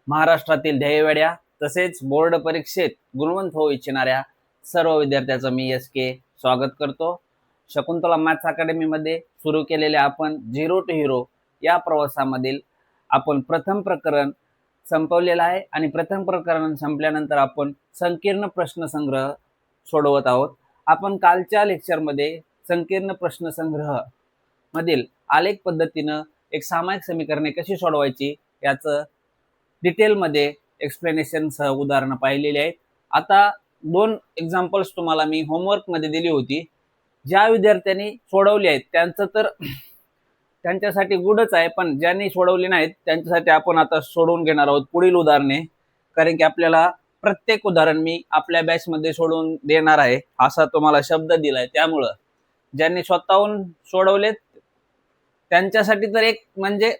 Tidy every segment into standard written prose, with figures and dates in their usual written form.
महाराष्ट्रातील ध्येयवेड्या तसेच बोर्ड परीक्षेत गुणवंत होऊ इच्छिणाऱ्या सर्व विद्यार्थ्यांचं मी SK स्वागत करतो। शकुंतला मॅथ्स अकॅडमीमध्ये सुरू केलेल्या आपण झिरो टू हिरो या प्रवासामधील आपण प्रथम प्रकरण संपवलेलं आहे आणि प्रथम प्रकरण संपल्यानंतर आपण संकीर्ण प्रश्नसंग्रह सोडवत आहोत। आपण कालच्या लेक्चरमध्ये संकीर्ण प्रश्नसंग्रह मधील आलेख पद्धतीने एक सामायिक समीकरणे कशी सोडवायची याचं डिटेलमध्ये एक्सप्लेनेशन सह उदाहरणं पाहिलेली आहेत। आता दोन एक्झाम्पल्स तुम्हाला मी होमवर्क मध्ये दिली होती। ज्या विद्यार्थ्यांनी सोडवली आहेत त्यांचं तर त्यांच्यासाठी गुडच आहे, पण ज्यांनी सोडवली नाहीत त्यांच्यासाठी आपण आता सोडवून घेणार आहोत पुढील उदाहरणे, कारण की आपल्याला प्रत्येक उदाहरण मी आपल्या बॅचमध्ये सोडवून देणार आहे असा तुम्हाला शब्द दिलाय। त्यामुळे ज्यांनी स्वतःहून सोडवलेत त्यांच्यासाठी तर एक म्हणजे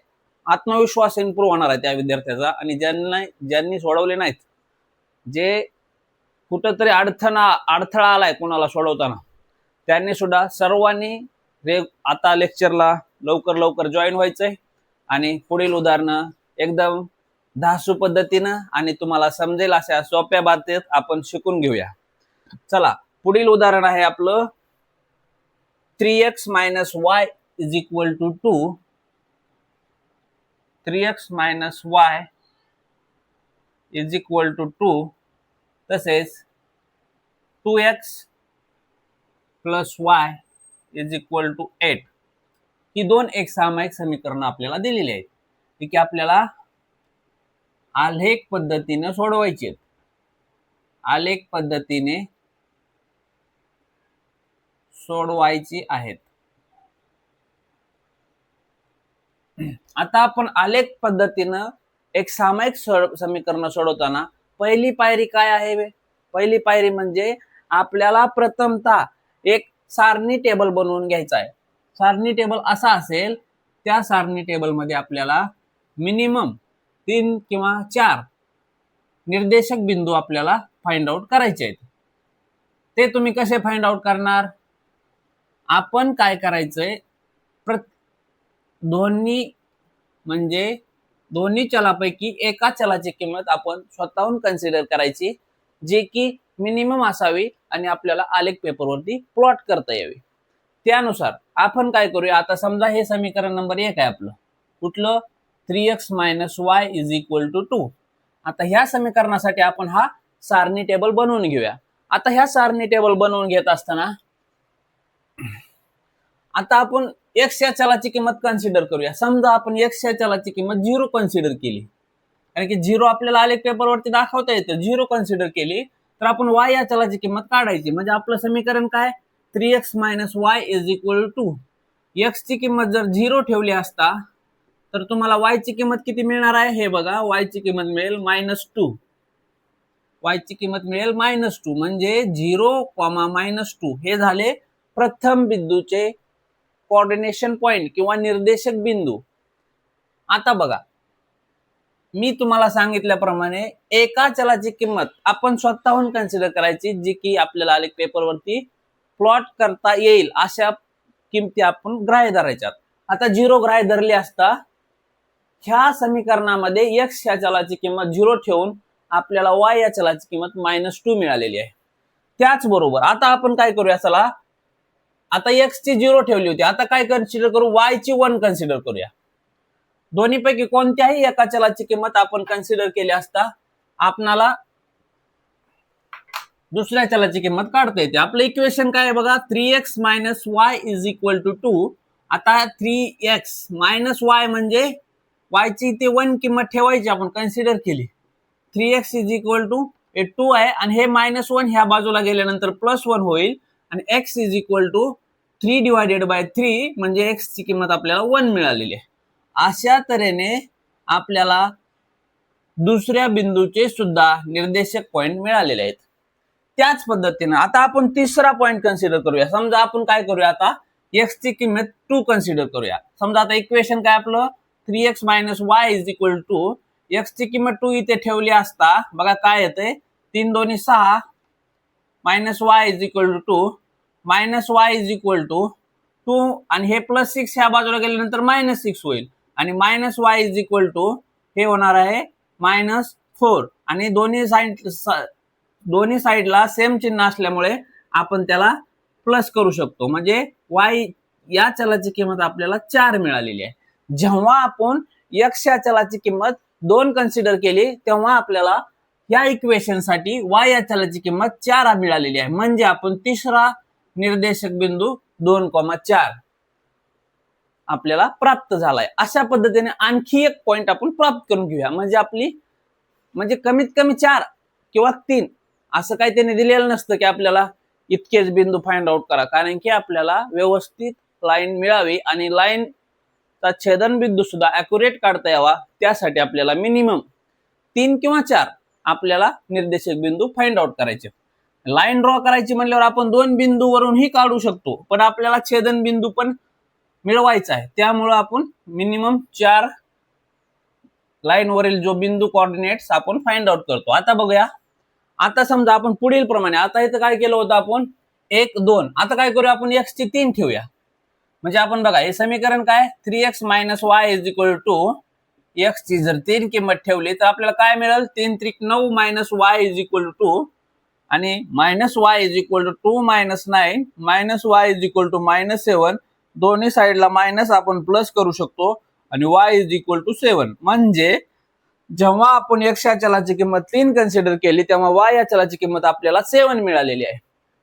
आत्मविश्वास इम्प्रूव्ह होणार आहे त्या विद्यार्थ्याचा, आणि ज्यांनी सोडवले नाहीत, जे कुठंतरी अडथळा आलाय कोणाला सोडवताना, त्यांनी सुद्धा सर्वांनी आता लेक्चरला लवकर जॉईन व्हायचंय आणि पुढील उदाहरणं एकदम धासू पद्धतीनं आणि तुम्हाला समजेल अशा सोप्या बाबतीत आपण शिकून घेऊया। चला, पुढील उदाहरण आहे आपलं 3x - y = 2। 3x - y = 2 तसेच 2x + y = 8 ही दोन एक सामायिक समीकरणं आपल्याला दिलेली आहेत। ठीक आहे, आपल्याला आलेख पद्धतीने सोडवायची आहेत। आलेख पद्धतीने सोडवायची आहेत। आता आपण आलेख पद्धतीने एक सामायिक समीकरण सोडवताना पहिली पायरी काय आहे? पहिली पायरी म्हणजे आपल्याला प्रथमतः एक सारणी टेबल बनवून घ्यायचा आहे। सारणी टेबल असा असेल, त्या सारणी टेबल मध्ये आपल्याला मिनिमम 3 किंवा 4 निर्देशक बिंदू आपल्याला फाइंड आउट करायचे आहेत। ते तुम्ही कसे फाइंड आउट करणार? आपण काय करायचंय, दोन्ही चलापैकी एका चलाची किंमत आपण स्वतःहून कन्सिडर करायची, जे की मिनिमम असावी आणि आपल्याला आलेख पेपरवरती प्लॉट करता यावी। त्यानुसार आपण काय करूया, आता समजा हे समीकरण नंबर 1 आहे आपलं, कुठलं? 3x - y = 2। आता ह्या समीकरणासाठी आपण हा सारणी टेबल बनवून घेऊया। आता ह्या सारणी टेबल बनवून घेत असताना आता आपण x या चलाची किंमत कन्सिडर करूया। समजा आपण x या चलाची किंमत 0 कन्सिडर केली, कारण की 0 आपल्याला आलेख पेपरवरती दाखवता येतं। 0 कन्सिडर केली तर आपण y या चलाची किंमत काढायची, म्हणजे आपलं समीकरण काय? 3x - y = 2। x ची किंमत जर 0 ठेवली असता तर तुम्हाला y ची किंमत किती मिळणार आहे? हे बघा, y ची किंमत मिळेल -2। y ची किंमत मिळेल -2, म्हणजे 0, -2 हे झाले प्रथम बिंदूचे कोऑर्डिनेशन पॉइंट किंवा निर्देशक बिंदू। आता बघा, मी तुम्हाला सांगितल्याप्रमाणे एका चलाची किंमत आपण स्वतःहून कन्सिडर करायची, जी की आपल्याला आलेख पेपरवरती प्लॉट करता येईल अशा किमती आपण ग्राह्य धरायच्या। आता 0 ग्राह्य धरली असता ह्या समीकरणामध्ये x या चलाची किंमत 0 ठेवून आपल्याला y या चलाची किंमत -2 मिळालेली आहे। त्याचबरोबर आता आपण काय करूया, चला आता x ची 0 ठेवली होती, आता काय कन्सिडर करू? y ची 1 कन्सिडर करूया। दोन्हीपैकी कोणत्याही एका चलाची किंमत आपण कन्सिडर केली असता आपणाला दुसऱ्या चलाची किंमत काढता येते। आपलं इक्वेशन काय आहे बघा, 3x - y = 2। आता 3x - y म्हणजे y ची इथे 1 किंमत ठेवायची, आपण कन्सिडर केली। 3x = 2 आहे आणि हे -1 ह्या बाजूला गेल्यानंतर +1 होईल आणि x = 3/3 म्हणजे x ची किंमत आपल्याला 1 मिळालेली आहे। अशा तऱ्हेने आपल्याला दुसऱ्या बिंदूचे सुद्धा निर्देशक पॉइंट मिळालेले आहेत। त्याच पद्धतीने आता आपण तिसरा पॉइंट कन्सिडर करूया। समजा आपण काय करूया, आता x ची किंमत 2 कन्सिडर करूया। समजा आता इक्वेशन काय आपलं, 3x - y = 2। x ची किंमत 2 इथे ठेवली असता बघा काय येते, 3 × 2 = 6 - y = 2 y = 2 आणि हे +6 ह्या बाजूला गेल्यानंतर -6 होईल आणि y = हे होणार आहे -4 आणि दोन्ही साईडला सेम चिन्ह असल्यामुळे आपण त्याला प्लस करू शकतो, म्हणजे y या चलाची किंमत आपल्याला 4 मिळालेली आहे. जेव्हा आपण x या चलाची किंमत 2 कन्सिडर केली तेव्हा आपल्याला या इक्वेशन साठी y या चलाची किंमत 4 मिळालेली आहे, म्हणजे आपण तिसरा निर्देशक बिंदू 2,4 आपल्याला प्राप्त झालाय. अशा पद्धतीने आणखी एक पॉइंट आपण प्राप्त करून घेऊया, म्हणजे कमीत कमी 4 किंवा 3 असं काही त्यांनी दिलेलं नसतं की आपल्याला इतकेच बिंदू फाइंड आउट करा, कारण की आपल्याला व्यवस्थित लाईन मिळावी आणि लाईनचा छेदनबिंदू सुद्धा ॲक्युरेट काढता यावा, त्यासाठी आपल्याला मिनिमम 3 किंवा 4 आपल्याला निर्देशक बिंदू फाइंड आउट करायचे. लाईन ड्रॉ करायची म्हणल्यावर आपण 2 बिंदूवरूनही काढू शकतो, पण आपल्याला छेदनबिंदू पण मिळवायचा आहे, त्यामुळे आपण मिनिमम 4 लाईनवरील जो बिंदू कोऑर्डिनेट्स आपण फाइंड आउट करतो. आता बघूया, आता समजा आपण पुढील प्रमाणे, आता इथं काय केलं होतं आपण 1 2, आता काय करूया आपण x ची 3 ठेवूया, म्हणजे आपण बघा हे समीकरण काय 3x - y = x ची जर 3 किंमत ठेवली तर आपल्याला काय मिळेल 3 × 3 = 9 - y = आणि -y = 2 - 9 - y = -7, दोन्ही साइडला मायनस आपण प्लस करू शकतो आणि y = 7, म्हणजे जेव्हा आपण x या चलाची किंमत 3 कन्सिडर केली तेव्हा y या चलाची किंमत आपल्याला 7 मिळालेली आहे.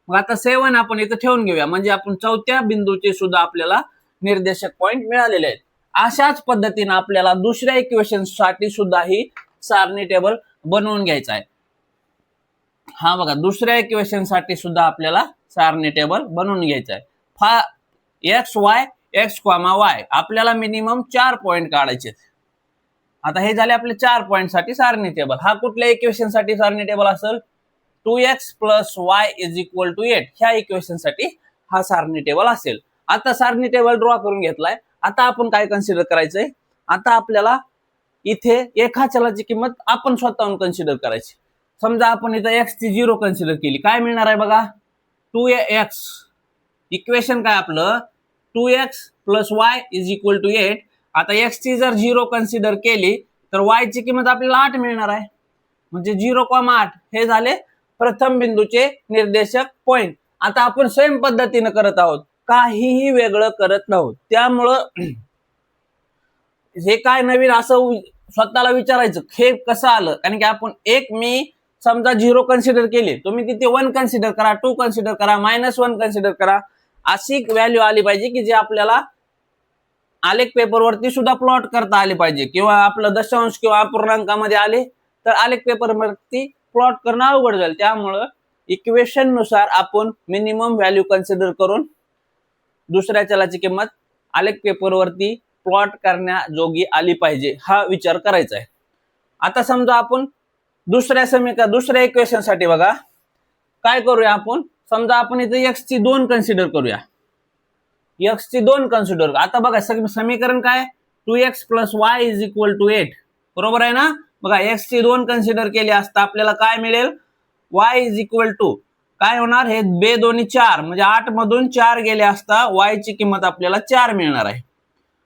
मग आता 7 आपण इथं ठेवून घेऊया, म्हणजे आपण चौथ्या बिंदूचे सुद्धा आपल्याला निर्देशक पॉइंट मिळालेले आहेत. अशाच पद्धतीने आपल्याला दुसऱ्या इक्वेशन साठी सुद्धा ही सारणी टेबल बनवून घ्यायचा आहे. हा बघा, दुसऱ्या इक्वेशन साठी सुद्धा आपल्याला सारणी टेबल बनवून घ्यायचा आहे. x, y आपल्याला मिनिमम 4 पॉइंट काढायचे. आता हे झाले आपले 4 पॉइंट साठी सारणी टेबल. हा कुठल्या इक्वेशन साठी सारणी टेबल असेल 2x + y = 8 ह्या इक्वेशन साठी हा सारणी टेबल असेल. आता सारणी टेबल ड्रॉ करून घेतलाय. आता आपण काय कन्सिडर करायचंय, आता आपल्याला इथे एका चलाची किंमत आपण स्वतःहून कन्सिडर करायची. समजा आपण इथे x ची 0 कन्सिडर केली, काय मिळणार आहे बघा 2x. इक्वेशन काय आपलं 2x + y = 8. आता x ची जर 0 कन्सिडर केली तर y ची किंमत आपल्याला 8 मिळणार आहे, म्हणजे 0,8 हे झाले प्रथम बिंदूचे निर्देशक पॉइंट. आता आपण सेम पद्धतीने करत आहोत, काहीही वेगळं करत नाहोत, त्यामुळं हे काय नवीन असं स्वतःला विचारायचं हे कसं आलं, कारण की आपण मी समजा 0 कन्सिडर केली, तुम्ही तिथे 1 कन्सिडर करा, 2 कन्सिडर करा, -1 कन्सिडर करा, अशी व्हॅल्यू आली पाहिजे की जे आपल्याला आलेख पेपरवरती सुद्धा प्लॉट करता आले पाहिजे, किंवा आपलं दशांश किंवा अपूर्णांकामध्ये आले तर आलेख पेपरवरती प्लॉट करणं अवघड जाईल. त्यामुळं इक्वेशन नुसार आपण मिनिमम व्हॅल्यू कन्सिडर करून दुसऱ्या चलाची किंमत आलेख पेपरवरती प्लॉट करण्याजोगी आली पाहिजे, हा विचार करायचा आहे. आता समजा आपण दुसऱ्या इक्वेशन साठी बघा काय करूया आपण, समजा आपण इथे x ची 2 कन्सिडर करूया, x ची 2 कन्सिडर. आता बघा समीकरण काय 2x + y = 8, बरोबर आहे ना. बघा x ची 2 कन्सिडर केली असता आपल्याला काय मिळेल y = काय होणार, हे 2 दोन्ही 4, म्हणजे 8 मधून 4 गेले असता y ची किंमत आपल्याला 4 मिळणार आहे.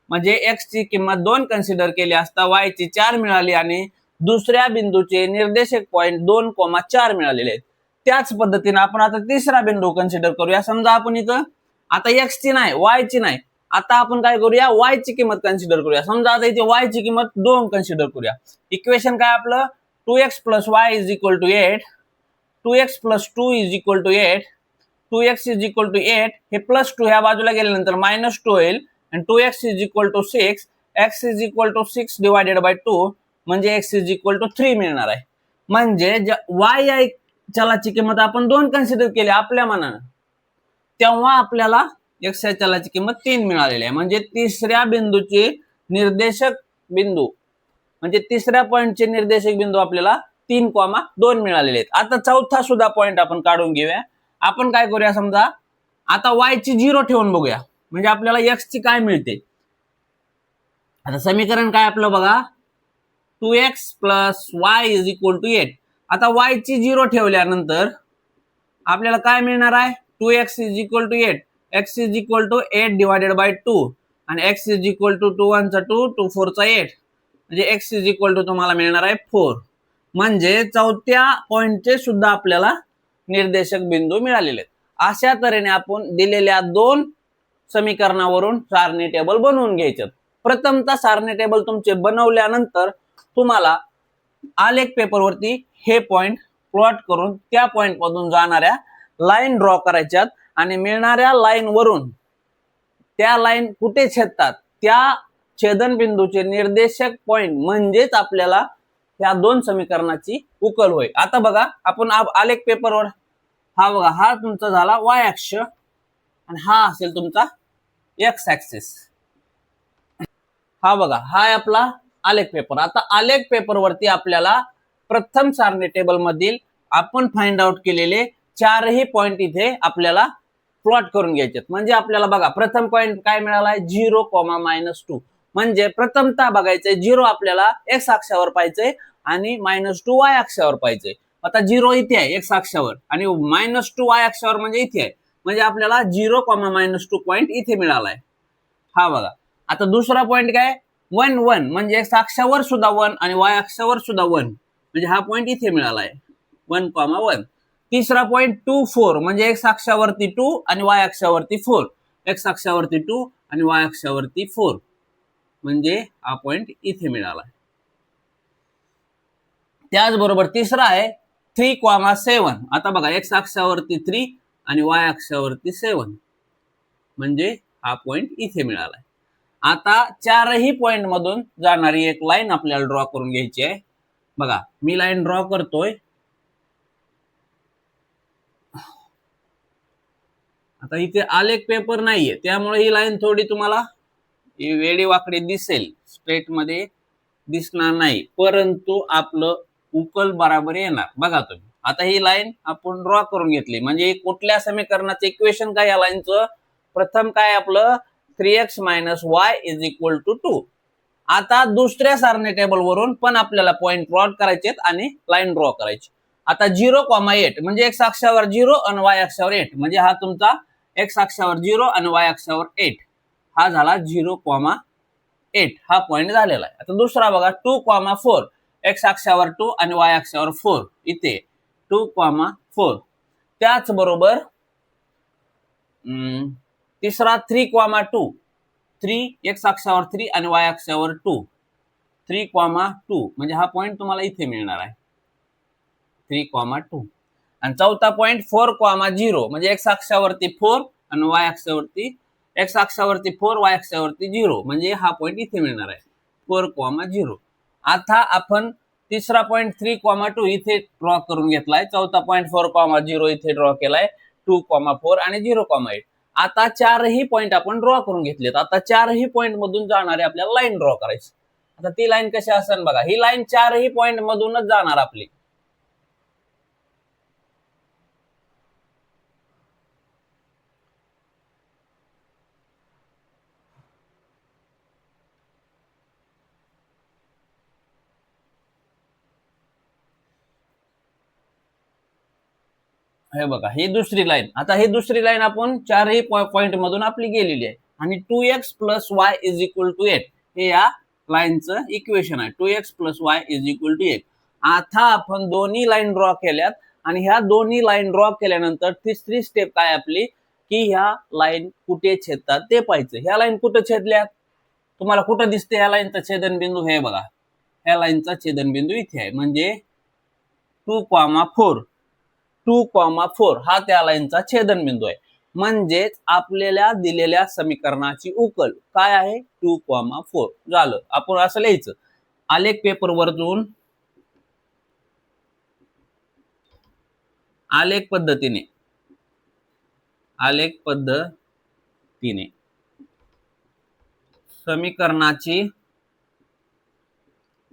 म्हणजे x ची किंमत 2 कन्सिडर केली असता y ची 4 मिळाली आणि दुसऱ्या बिंदूचे निर्देशक पॉइंट 2,4 मिळालेले आहेत. त्याच पद्धतीने आपण आता तिसरा बिंदू कन्सिडर करूया. समजा आपण इथं आता x ची नाही y ची नाही, आता आपण काय करूया y ची किंमत कन्सिडर करूया. समजा आता इथे y ची किंमत 2 कन्सिडर करूया. इक्वेशन काय आपलं 2x + y = 8, 2x + 2 = 8, 2x = 8, हे +2 ह्या बाजूला गेल्यानंतर -2 होईल आणि 2x = 6, x = 6 / 2, म्हणजे x = 3 मिळणार आहे. म्हणजे y या चलाची किंमत आपण 2 कन्सिडर केली आपल्या मनानं, तेव्हा आपल्याला x या चलाची किंमत 3 मिळालेली आहे. म्हणजे तिसऱ्या बिंदूचे निर्देशक बिंदू, म्हणजे तिसऱ्या पॉइंटचे निर्देशक बिंदू आपल्याला 3,2 मिळालेले आहेत. आता चौथा सुद्धा पॉइंट आपण काढून घेऊया. आपण काय करूया, समजा आता y ची 0 ठेवून बघूया, म्हणजे आपल्याला x ची काय मिळते. आता समीकरण काय आपलं बघा 2x + y = 8. आता y ची 0 ठेवल्यानंतर आपल्याला काय मिळणार आहे 2x = 8, x = 8 / 2 आणि x = 2 × 1 = 2, 2 × 4 = 8, म्हणजे एक्स इज इक्वल टू तुम्हाला मिळणार आहे 4. म्हणजे चौथ्या पॉइंटचे सुद्धा आपल्याला निर्देशक बिंदू मिळालेले आहेत. अशा तऱ्हेने आपण दिलेल्या दोन समीकरणावरून सारणी टेबल बनवून घ्यायचे. प्रथमतः सारणी टेबल तुमचे बनवल्यानंतर तुम्हाला आलेख पेपरवरती हे पॉइंट प्लॉट करून त्या पॉइंट मधून जाणाऱ्या लाईन ड्रॉ करायच्यात आणि मिळणाऱ्या लाईन वरून त्या लाईन कुठे छेदतात त्या छेदनबिंदूचे निर्देशक पॉइंट म्हणजेच आपल्याला या दोन समीकरणाची उकल होईल. आता बघा आपण आलेख पेपरवर हा बघा हा तुमचा झाला वाय अक्ष आणि हा असेल तुमचा एक्स ऍक्सिस. हा बघा हा आहे आपला आलेख पेपर. आता आलेख पेपर वरती आपल्याला प्रथम सारणी टेबल मधील आपण फाइंड आउट केलेले चारही पॉइंट इथे आपल्याला प्लॉट करून घ्यायचे. म्हणजे आपल्याला बघा प्रथम पॉइंट काय मिळाला आहे 0,-2. म्हणजे प्रथमतः बघायचंय 0 आपल्याला एक्स अक्षावर पाहिजे आणि -2 वाय अक्षावर पाहिजे. आता 0 इथे आहे एक्स अक्षावर आणि -2 वाय अक्षावर म्हणजे इथे आहे. म्हणजे आपल्याला 0,-2 पॉइंट इथे मिळालाय. हा बघा. आता दुसरा पॉइंट काय 1,1 म्हणजे एक्स अक्षावर सुद्धा 1 आणि वाय अक्षावर सुद्धा 1 म्हणजे हा पॉइंट इथे मिळालाय 1,1. तिसरा पॉइंट 2,4 म्हणजे एक्स अक्षावरती 2 आणि वाय अक्षावरती 4. एक्स अक्षावरती 2 आणि वाय अक्षावरती 4 म्हणजे हा पॉइंट इथे मिळाला. त्याचबरोबर तिसरा आहे 3,7. आता बघा एक्स अक्षावरती 3 आणि वाय अक्षावरती 7 म्हणजे हा पॉइंट इथे मिळाला. आता चारही पॉइंट मधून जाणारी एक लाईन आपल्याला ड्रॉ करून घ्यायची आहे. बघा मी लाईन ड्रॉ करतोय. आता इथे आलेख पेपर नाहीये त्यामुळे ही लाईन थोडी तुम्हाला वेडी वाकडी दिसेल, स्ट्रेट मध्ये दिसणार नाही, परंतु आपलं उकल बराबर येणार. बघा तुम्ही आता ही लाईन आपण ड्रॉ करून घेतली. म्हणजे कुठल्या समीकरणाचं इक्वेशन काय या लाईनचं प्रथम काय आपलं 3x - y = 2. आता दुसऱ्या सारणी टेबल वरून पण आपल्याला पॉइंट प्लॉट करायचे आणि लाईन ड्रॉ करायची. आता 0,8 म्हणजे एक्स अक्षावर 0 आणि वाय अक्षावर 8 म्हणजे हा तुमचा एक्स अक्षावर 0 आणि वाय अक्षावर 8 हा झाला 0,8 हा पॉइंट झालेला आहे. आता दुसरा बघा 2,4 एक्स अक्षावर 2 आणि वाय अक्षावर 4 इथे 2,4. त्याचबरोबर तिसरा 3,2 3 एक्स अक्षावर 3 आणि वाय अक्षावर 2 3,2 म्हणजे हा पॉइंट तुम्हाला इथे मिळणार आहे 3,2. आणि चौथा पॉइंट 4,0 म्हणजे एक्स अक्षावरती 4 आणि वाय अक्षावरती एक्स अक्षावरती 4 वाय अक्षावरती 0 म्हणजे हा पॉइंट इथे मिळणार आहे 4,0. आता आपण तिसरा पॉइंट 3,2 इथे ड्रॉ करून घेतलाय. चौथा पॉइंट 4,0 इथे ड्रॉ केलाय 2,4 आणि 0,8. आता चारही पॉइंट आपण ड्रॉ करून घेतलेत. आता चारही पॉइंट मधून जाणारे आपल्याला लाईन ड्रॉ करायची. आता ती लाईन कशी असेल बघा. ही लाईन चारही पॉइंट मधूनच जाणार आपली. हे बघा ही दुसरी लाईन. आता ही दुसरी लाईन आपण चारही पॉइंट मधून आपली गेलेली आहे आणि 2x + y = 8 हे या लाईनचं इक्वेशन आहे. 2x + y = 8. आता आपण दोन्ही लाईन ड्रॉ केल्यात आणि ह्या दोन्ही लाईन ड्रॉ केल्यानंतर तिसरी स्टेप काय आपली की ह्या लाईन कुठे छेदतात ते पाहायचं. ह्या लाईन कुठे छेदल्यात तुम्हाला कुठं दिसते ह्या लाईनचा छेदनबिंदू हे बघा. ह्या लाईनचा छेदनबिंदू इथे आहे म्हणजे 2,4 2,4 हा त्या लाईनचा छेदनबिंदू आहे. म्हणजेच आपल्याला दिलेल्या समीकरणाची उकल काय आहे 2,4 झालं. आपण असं लिहायचं आलेख पेपर वरून आलेख पद्धतीने समीकरणाची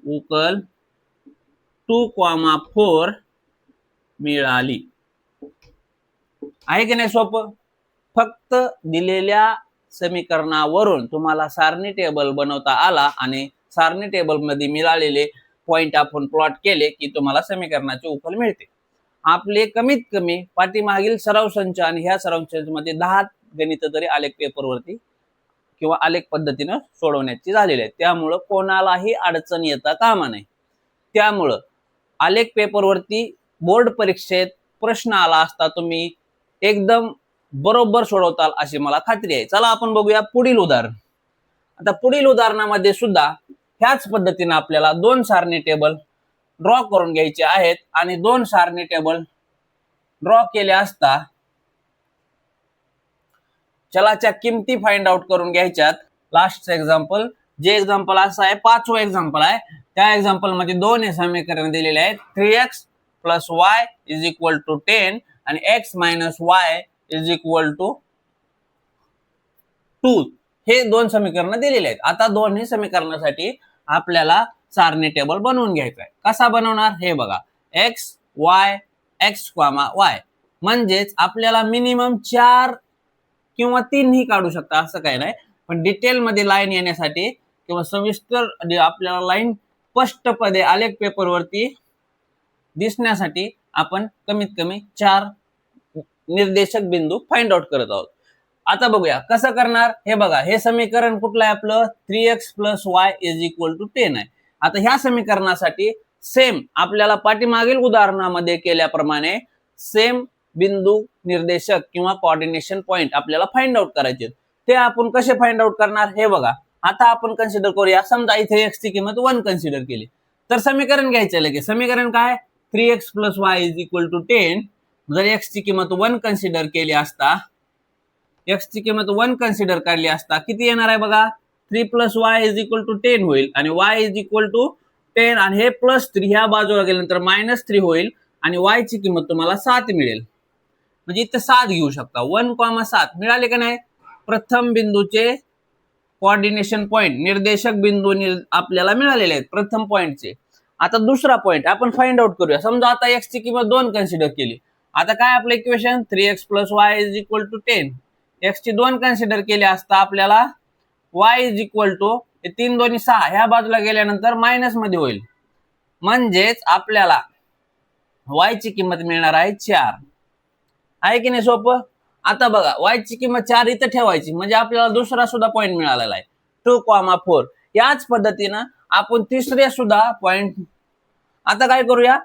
उकल 2,4 मिळाली. आहे की नाही सोपं. फक्त दिलेल्या समीकरणावरून तुम्हाला सारणी टेबल बनवता आला आणि सारणी टेबल मध्ये मिळालेले पॉइंट आपण प्लॉट केले की तुम्हाला समीकरणाची उकल मिळते. आपले कमीत कमी पाठीमागील सराव संच आणि ह्या सराव संच मध्ये 10 गणित तरी आलेख पेपर वरती किंवा आलेख पद्धतीनं सोडवण्याची झालेली आहे. त्यामुळं कोणालाही अडचण येता कामा नये. त्यामुळं आलेख पेपरवरती बोर्ड परीक्षेत प्रश्न आला असता तुम्ही एकदम बरोबर सोडवताल अशी मला खात्री आहे. चला आपण बघूया पुढील उदाहरण. आता पुढील उदाहरणामध्ये सुद्धा ह्याच पद्धतीने आपल्याला दोन सारणी टेबल ड्रॉ करून घ्यायचे आहेत आणि दोन सारणी टेबल ड्रॉ केले असता चलाच्या किमती फाइंड आउट करून घ्यायच्यात. लास्ट एक्झाम्पल, जे एक्झाम्पल असं आहे, पाचवं एक्झाम्पल आहे. त्या एक्झाम्पल मध्ये दोन हे समीकरण दिलेले आहेत. 3x + y = 10 आणि x - y = 2 हे दोन समीकरण दिलेले आहेत. आता दोन्ही समीकरणासाठी आपल्याला सारणी टेबल बनवून घ्यायचा आहे. कसा बनवणार हे बघा. x y x, y म्हणजेच आपल्याला मिनिमम 4 किंवा 3 ही काढू शकता, असं काही नाही. पण डिटेल मध्ये लाईन येण्यासाठी किंवा सविस्तर आपल्याला लाईन स्पष्टपणे आलेख पेपरवरती दिसण्यासाठी आपण कमीत कमी 4 निर्देशक बिंदू फाइंड आउट करत आहोत. आता बघूया कसं करणार हे बघा. हे समीकरण कुठलं आहे आपलं? 3x + y = 10 आहे. आता ह्या समीकरणासाठी सेम आपल्याला पाठीमागील उदाहरणामध्ये केल्याप्रमाणे सेम बिंदू निर्देशक किंवा कोऑर्डिनेशन पॉइंट आपल्याला फाइंड आउट करायचे. ते आपण कसे फाइंड आउट करणार हे बघा. आता आपण कन्सिडर करूया, समजा इथे x ची किंमत 1 कन्सिडर केली तर समीकरण घ्यायचं लगेच. समीकरण काय? 3x + y = 10. जर x ची किंमत 1 कन्सिडर केली असता, x ची किंमत 1 कन्सिडर काढली असता किती येणार आहे बघा. 3 + y = 10 होईल आणि y = 10 आणि हे +3 ह्या बाजूला गेल्यानंतर -3 होईल आणि y ची किंमत तुम्हाला 7 मिळेल. म्हणजे इथे 7 घेऊ शकता. 1,7 मिळाले का नाही? प्रथम बिंदूचे कोऑर्डिनेशन पॉइंट निर्देशक बिंदू आपल्याला मिळालेले आहेत प्रथम पॉइंटचे. आता दुसरा पॉइंट आपण फाइंड आउट करूया. समजा आता x ची किंमत 2 कन्सिडर केली. आता काय आपलं इक्वेशन? 3x + y = 10. x ची 2 कन्सिडर केली असता आपल्याला y = 3 2 6 ह्या बाजूला गेल्यानंतर मायनस मध्ये होईल. म्हणजेच आपल्याला y ची किंमत मिळणार आहे 4. आहे की नाही सोपं? आता बघा, y ची किंमत 4 इथं ठेवायची म्हणजे आपल्याला दुसरा सुद्धा पॉइंट मिळालेला आहे 2,4. याच पद्धतीनं आपण तिसरे सुद्धा पॉइंट आता काय करूया,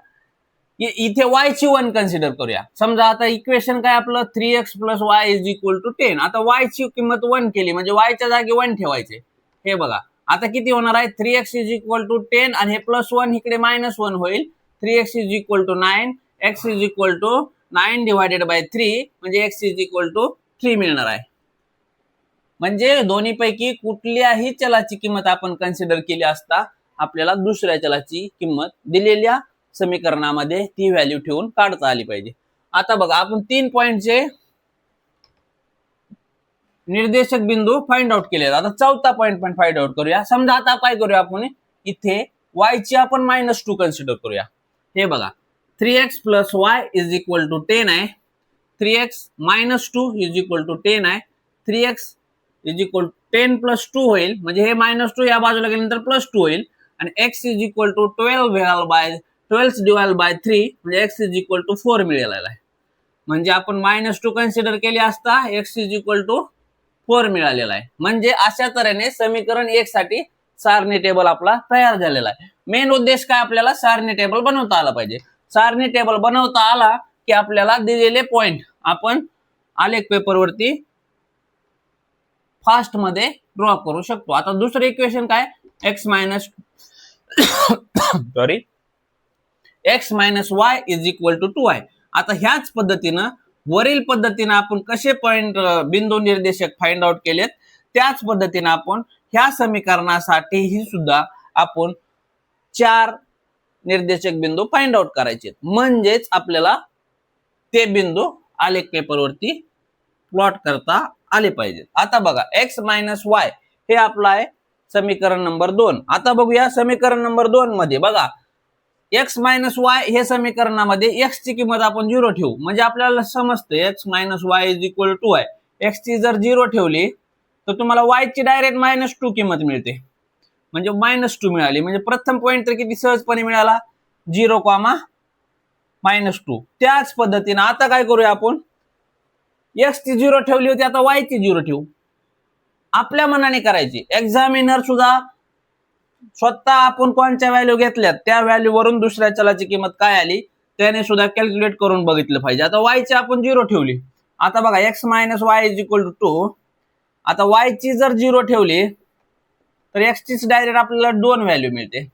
इथे y ची 1 कन्सिडर करूया. समजा आता इक्वेशन काय आपलं? 3x + y = 10. आता y ची किंमत 1 केली म्हणजे y च्या जागी 1 ठेवायचे. हे बघा आता किती होणार आहे? 3x = 10 आणि हे +1 इकडे -1 होईल. 3x = 9, x = 9 / 3 म्हणजे x = 3 मिळणार आहे. म्हणजे दोन्ही पैकी कुठल्याही चलाची किंमत आपण कन्सिडर केली असता आपल्याला दुसऱ्या चलाची किंमत दिलेल्या समीकरणामध्ये ती व्हॅल्यू ठेवून काढता आली पाहिजे. आता बघा आपण 3 पॉइंटचे निर्देशक बिंदू फाइंड आउट केले. आता चौथा पॉइंट पण फाइंड आउट करूया. समजा आता काय करूया आपण, इथे y ची आपण -2 कन्सिडर करूया. हे बघा 3x + y = 10 आहे. 3x - 2 = 10 आहे. 3x = 10 + 2 होईल म्हणजे हे -2 या बाजूला गेल्यानंतर +2 होईल आणि x = 12/3 म्हणजे x = 4 मिळालेला आहे. म्हणजे आपण -2 कन्सिडर केले असता x = 4 मिळालेला आहे. म्हणजे अशा तऱ्हेने समीकरण 1 साठी सारणी टेबल आपला तयार झालेला आहे. मेन उद्देश काय? आपल्याला सारणी टेबल बनवता आला पाहिजे. सारणी टेबल बनवता आला की आपल्याला दिलेले पॉइंट आपण आलेख पेपरवरती फास्ट मध्ये ड्रॉ करू शकतो. आता दुसरं इक्वेशन काय? x - y = 2 आहे. आता ह्याच पद्धतीनं वरील पद्धतीने आपण कसे पॉइंट बिंदू निर्देशक फाइंड आउट केलेत त्याच पद्धतीने आपण ह्या समीकरणासाठीही सुद्धा आपण 4 निर्देशक बिंदू फाइंड आउट करायचे. म्हणजेच आपल्याला ते बिंदू आलेख पेपरवरती प्लॉट करता आले पाहिजेत. आता बघा x - y हे आपलं आहे समीकरण नंबर 2. आता बघूया समीकरण नंबर 2 मध्ये बघा x - y हे समीकरणामध्ये x ची किंमत आपण 0 ठेवू म्हणजे आपल्याला समजते x - y = 2 आहे. x ची जर 0 ठेवली तर तुम्हाला y ची डायरेक्ट -2 किंमत मिळते म्हणजे -2 मिळाली. म्हणजे प्रथम पॉइंट तर किती सहजपणे मिळाला? 0, -2. त्याच पद्धतीने आता काय करूया आपण, x ची 0 ठेवली होती आता y ची 0 ठेवू. आपल्या मनाने करायची. एक्झामिनर सुद्धा स्वतः आपण कोणत्या व्हॅल्यू घेतल्यात त्या व्हॅल्यू वरून दुसऱ्या चलाची किंमत काय आली त्याने सुद्धा कॅल्क्युलेट करून बघितलं पाहिजे. आता y ची आपण 0 ठेवली. आता बघा x - y = 2. आता y ची जर 0 ठेवली तर x चीच डायरेक्ट आपल्याला 2 व्हॅल्यू मिळते.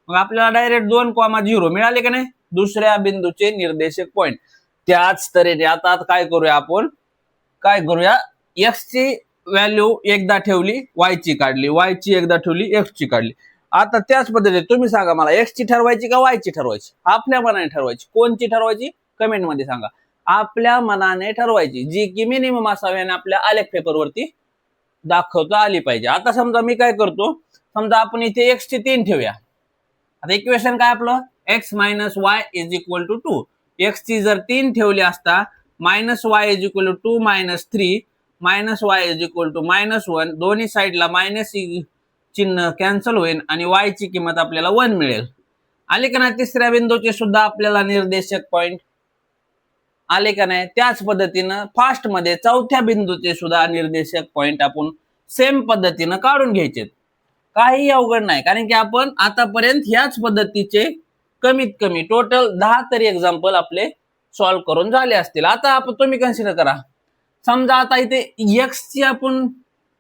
मग आपल्याला डायरेक्ट 2,0 मिळाले का नाही दुसऱ्या बिंदूचे निर्देशक पॉइंट. त्याच तऱ्हेने आता काय करूया आपण काय करूया x ची व्हॅल्यू एकदा ठेवली y ची काढली, y ची एकदा ठेवली x ची काढली. आता त्याच पद्धतीने तुम्ही सांगा मला x ची ठरवायची का y ची ठरवायची. आपल्या मनाने ठरवायची. कोणची ठरवायची कमेंट मध्ये सांगा. आपल्या मनाने ठरवायची जी की मिनिमम असावी आणि आपल्या आलेख पेपरवरती दाखवता आली पाहिजे. आता समजा मी काय करतो समजा आपण इथे x ची 3 ठेवूया. आता इक्वेशन काय आपलं x - y = 2. x ची जर 3 ठेवली असता -y = 2 - 3 -y = -1 दोन्ही साइडला मायनस चिन्ह कॅन्सल होईल आणि y ची किंमत आपल्याला 1 मिळेल. आले का नाही तिसऱ्या बिंदूचे सुद्धा आपल्याला निर्देशक पॉइंट आले का नाही. त्याच पद्धतीनं फास्ट मध्ये चौथ्या बिंदूचे सुद्धा निर्देशक पॉइंट आपण सेम पद्धतीनं काढून घ्यायचे. काही अवघड नाही कारण की आपण आतापर्यंत ह्याच पद्धतीचे कमीत कमी टोटल 10 तरी एक्झाम्पल आपले सॉल्व्ह करून झाले असतील. आता आपण तुम्ही कन्सिडर करा समजा आता इथे x ची आपण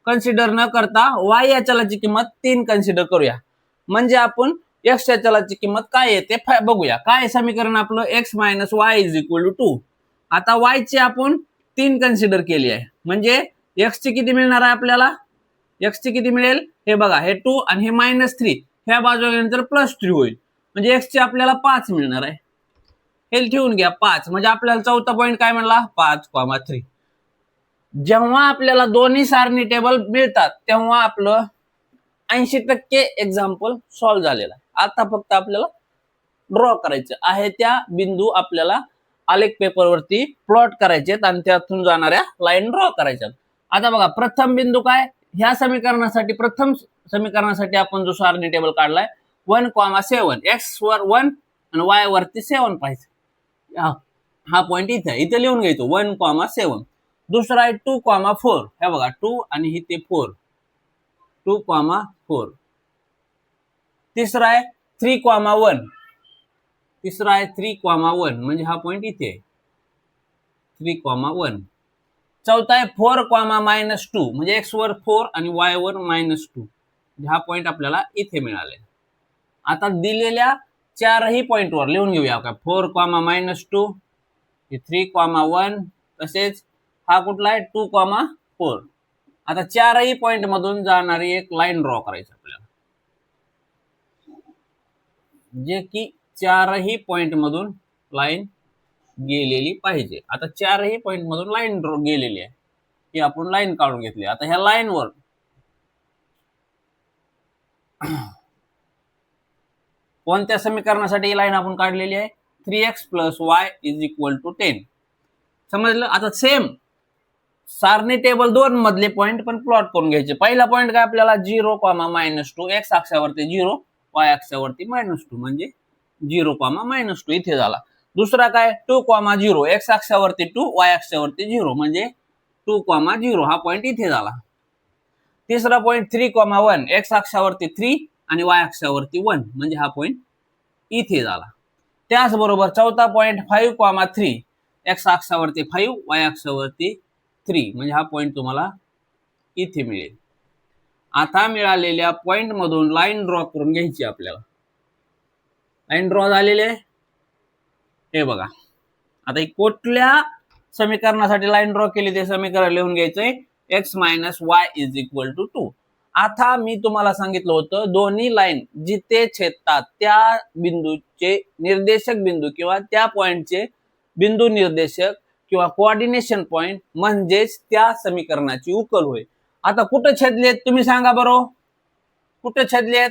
कन्सिडर न करता y या चलाची किंमत 3 कन्सिडर करूया. म्हणजे आपण x या चलाची किंमत काय येते बघूया. काय समीकरण आपलं x - y = 2. आता y ची आपण 3 कन्सिडर केली आहे म्हणजे x ची किती मिळणार आहे आपल्याला x ची किती मिळेल हे बघा हे 2 आणि हे -3 ह्या बाजूला गेल्यानंतर +3 होईल म्हणजे x ची आपल्याला 5 मिळणार आहे. हे ठेवून घ्या 5 म्हणजे आपल्याला चौथा पॉइंट काय म्हणला 5,3. जेव्हा आपल्याला दोन्ही सारणी टेबल मिळतात तेव्हा आपलं 80% एक्झाम्पल सॉल्व्ह झालेलं आहे. आता फक्त आपल्याला ड्रॉ करायचं आहे त्या बिंदू आपल्याला आलेख पेपरवरती प्लॉट करायचे आणि त्यातून जाणाऱ्या लाईन ड्रॉ करायच्या. आता बघा प्रथम बिंदू काय ह्या समीकरणासाठी प्रथम समीकरणासाठी आपण जो सारणी टेबल काढलाय 1,7 x वर 1 आणि y वरती 7 पाहिजे. हा पॉइंट इथे लिहून घ्यायचो 1,7. दुसरा आहे 2,4 हे बघा 2 आणि इथे 4 2,4. तिसरा आहे 3,1 तिसरा आहे 3,1 म्हणजे हा पॉइंट इथे आहे 3,1. चौथा आहे 4,-2 म्हणजे x वर 4 आणि y वर -2 हा पॉइंट आपल्याला इथे मिळाले. आता दिलेल्या चारही पॉइंटवर लिहून घेऊया का 4,-2 3,1 तसेच हा कुठला आहे 2,4. आता चारही पॉइंट मधून जाणारी एक लाईन ड्रॉ करायची आपल्याला जे की चारही पॉइंट मधून लाईन गेलेली पाहिजे. आता चारही पॉइंट मधून लाईन ड्रॉ गेलेली आहे ही आपण लाईन काढून घेतली. आता ह्या लाईन वर कोणत्या समीकरणासाठी लाईन आपण काढलेली आहे 3x + y = 10. समजलं. आता सेम सारणी टेबल 2 मधले पॉइंट पण प्लॉट करून घ्यायचे. पहिला पॉइंट काय आपल्याला 0, -2 x अक्षावरती 0 y अक्षावरती -2 म्हणजे 0, -2 इथे झाला. दुसरा काय 2,0 x अक्षावरती 2 y अक्षावरती 0 म्हणजे 2,0 हा पॉइंट इथे झाला. तिसरा पॉइंट 3,1 x अक्षावरती 3 आणि y अक्षावरती 1 म्हणजे हा पॉइंट इथे झाला. त्याचबरोबर चौथा पॉइंट 5,3 x अक्षावरती 5 y अक्षावरती 3 म्हणजे हा पॉइंट तुम्हाला इथे मिळेल. आता मिळालेल्या पॉइंट मधून लाईन ड्रॉ करून घ्यायची आपल्याला. लाईन ड्रॉ झालेले हे बघा. आता कुठल्या समीकरणासाठी लाईन ड्रॉ केली ते समीकरण लिहून घ्यायचंय x - y = 2. आता मी तुम्हाला सांगितलं होतं दोन्ही लाईन जिथे छेदतात त्या बिंदूचे निर्देशक बिंदू किंवा त्या पॉइंटचे बिंदू निर्देशक किंवा कोऑर्डिनेशन पॉइंट म्हणजेच त्या समीकरणाची उकल होय. आता कुठे छेदलेत तुम्ही सांगा बरो कुठे छेदलेत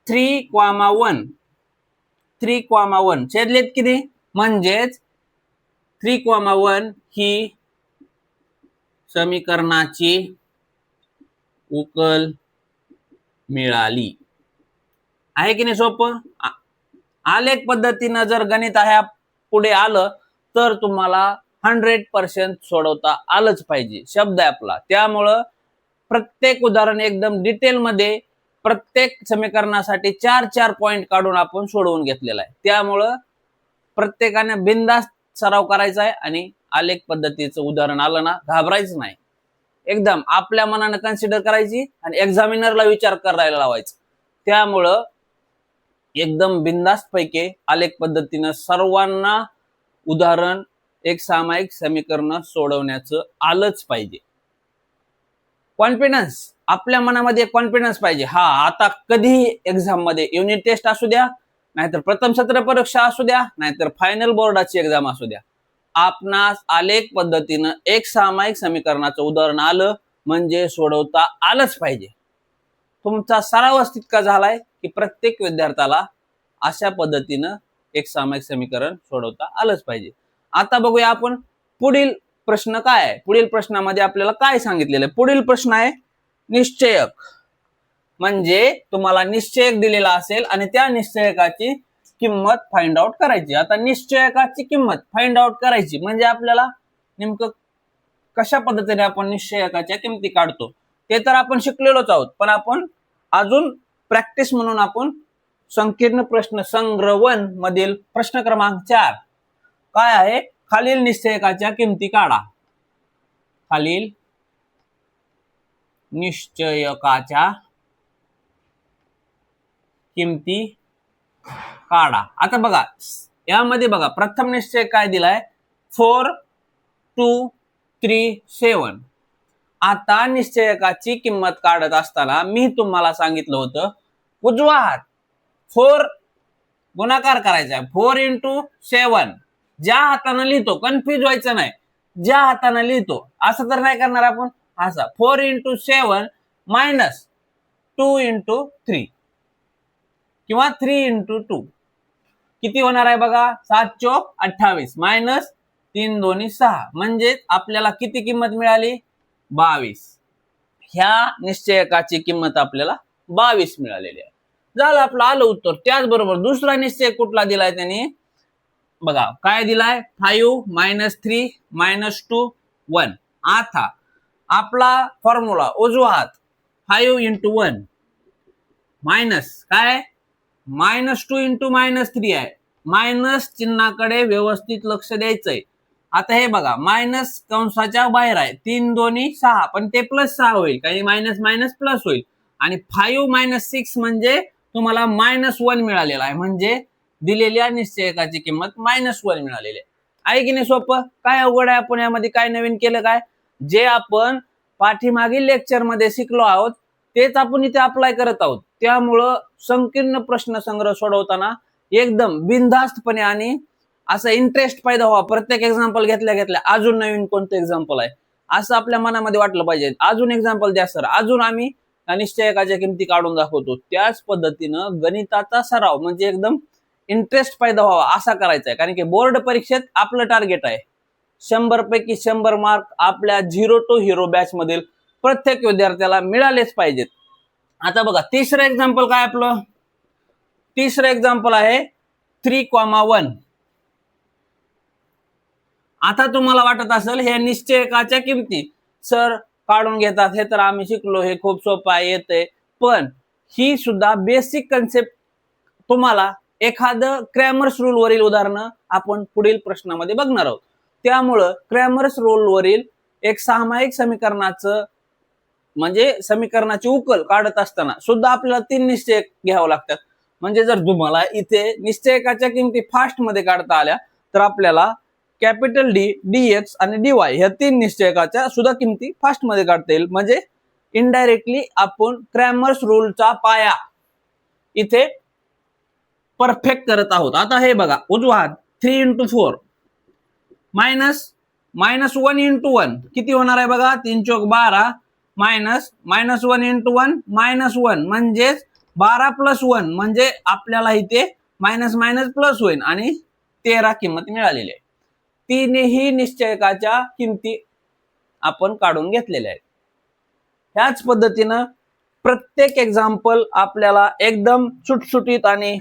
3,1 3,1 छेदलेत किती म्हणजेच 3,1 ही समीकरणाची उकल मिळाली आहे की नाही. सोपं आलेख पद्धतीनं जर गणित ह्या पुढे आलं तर तुम्हाला 100% सोडवता आलंच पाहिजे, शब्द आहे आपला. त्यामुळं प्रत्येक उदाहरण एकदम डिटेलमध्ये प्रत्येक समीकरणासाठी 4-4 पॉइंट काढून आपण सोडवून घेतलेला आहे. त्यामुळं प्रत्येकाने बिनधास्त सराव करायचा आहे आणि आलेख पद्धतीचं उदाहरण आलं ना घाबरायचं नाही, एकदम आपल्या मनानं कन्सिडर करायची आणि एक्झामिनरला विचार करायला लावायचं. त्यामुळं एकदम बिनधास्त पैकी आलेख पद्धतीनं सर्वांना उदाहरण एक सामायिक समीकरण सोडवण्याचं आलंच पाहिजे. कॉन्फिडन्स, आपल्या मनामध्ये कॉन्फिडन्स पाहिजे. हा आता कधीही एक्झाम मध्ये युनिट टेस्ट असू द्या, नाहीतर प्रथम सत्र परीक्षा असू द्या, नाहीतर फायनल बोर्डाची एक्झाम असू द्या, आपणास आलेख पद्धतीनं एक सामायिक समीकरणाचं उदाहरण आलं म्हणजे सोडवता आलंच पाहिजे. तुमचा सरावच तितका झालाय की प्रत्येक विद्यार्थ्याला अशा पद्धतीनं एक सामायिक समीकरण सोडवता आलंच पाहिजे. आता बघूया आपण पुढील प्रश्न काय आहे. पुढील प्रश्नामध्ये आपल्याला काय सांगितलेलं आहे. पुढील प्रश्न आहे निश्चयक. म्हणजे तुम्हाला निश्चयक दिलेला असेल आणि त्या निश्चयकाची किंमत फाइंड आउट करायची. आता निश्चयकाची किंमत फाइंड आउट करायची म्हणजे आपल्याला नेमकं कशा पद्धतीने आपण निश्चयकाच्या किमती काढतो ते तर आपण शिकलेलोच आहोत, पण आपण अजून प्रॅक्टिस म्हणून आपण संकीर्ण प्रश्न संग्रह 1 मधील प्रश्न क्रमांक 4 काय आहे, खालील निश्चयकाच्या किमती काढा. खालील निश्चयकाच्या किमती काढा. आता बघा यामध्ये बघा प्रथम निश्चय काय दिलाय 4, 2, 3, 7. आता निश्चयकाची किंमत काढत असताना मी तुम्हाला सांगितलं होतं उजवा हात 4 गुणाकार करायचा आहे. 4 × 7 ज्या हाताने लिहितो, कन्फ्युज व्हायचं नाही, ज्या हाताने लिहितो असं तर नाही करणार आपण. असा 4 × 7 मायनस 2 × 3 किंवा 3 × 2 किती होणार आहे बघा 7 चौक 28 मायनस 3 दोन्ही 6 म्हणजे आपल्याला किती किंमत मिळाली 22. ह्या निश्चयकाची किंमत आपल्याला 22 मिळालेली आहे. झालं आपलं आलं उत्तर. त्याचबरोबर दुसरा निश्चय कुठला दिलाय त्यांनी बघा काय दिलाय 5 - 3 - 2 1. आता आपला फॉर्म्युला उजवा हात 5 × 1 मायनस काय -2 × -3 आहे. मायनस चिन्हाकडे व्यवस्थित लक्ष द्यायचंय. आता हे बघा मायनस कंसाच्या बाहेर आहे 3 दोन्ही 6 पण ते +6 होईल, काही मायनस मायनस प्लस होईल आणि 5 - 6 म्हणजे तुम्हाला -1 मिळालेला आहे. म्हणजे दिलेल्या निश्चयकाची किंमत -1 मिळालेली आहे की नाही. सोपं काय अवघड आहे. आपण यामध्ये काय नवीन केलं काय, जे आपण पाठीमागील लेक्चर मध्ये शिकलो आहोत तेच आपण इथे अप्लाय करत आहोत. त्यामुळं संकीर्ण प्रश्न संग्रह सोडवताना एकदम बिनधास्तपणे आणि असं इंटरेस्ट पैदा व्हावा. प्रत्येक एक्झाम्पल घेतल्या अजून नवीन कोणतं एक्झाम्पल आहे असं आपल्या मनामध्ये वाटलं पाहिजे. अजून एक्झाम्पल द्या सर, अजून आम्ही निश्चयकाच्या किमती काढून दाखवतो. त्याच पद्धतीनं गणिताचा सराव म्हणजे एकदम इंटरेस्ट पैदा व्हावा असा करायचा आहे. कारण की बोर्ड परीक्षेत आपलं टार्गेट आहे 100 पैकी 100 मार्क आपल्या 0 to हिरो बॅच मधील प्रत्येक विद्यार्थ्याला मिळालेच पाहिजेत. आता बघा तिसरं एक्झाम्पल काय आपलं, तिसरं एक्झाम्पल आहे 3,1. आता तुम्हाला वाटत असेल हे निश्चयकाच्या किमती सर काढून घेतात, हे तर आम्ही शिकलो, हे खूप सोपं आहे येते. पण ही सुद्धा बेसिक कन्सेप्ट तुम्हाला एखादं क्रॅमर्स रूल वरील उदाहरण आपण पुढील प्रश्नामध्ये बघणार आहोत. त्यामुळं क्रॅमर्स रूल वरील एक सामायिक समीकरणाचं म्हणजे समीकरणाची उकल काढत असताना सुद्धा आपल्याला 3 निश्चय घ्यावं लागतात. म्हणजे जर तुम्हाला इथे निश्चयकाच्या किमती फास्ट मध्ये काढता आल्या तर आपल्याला कॅपिटल डी, डीएक्स आणि डीवाय ह्या 3 निश्चयकाच्या सुद्धा किमती फास्ट मध्ये काढता येईल. म्हणजे इनडायरेक्टली आपण क्रॅमर्स रूलचा पाया इथे परफेक्ट करत आहोत. आता हे बघा उजवा हात 3 × 4 मायनस -1 × 1 किती होणार आहे बघा 3 चौक 12 मायनस -1 × 1 -1 म्हणजेच 12 + 1 म्हणजे आपल्याला इथे मायनस मायनस प्लस होईल आणि 13 किंमत मिळालेली आहे. तीनही निश्चयकाच्या किमती आपण काढून घेतलेल्या आहेत. ह्याच पद्धतीनं प्रत्येक एक्झाम्पल आपल्याला एकदम सुटसुटीत आणि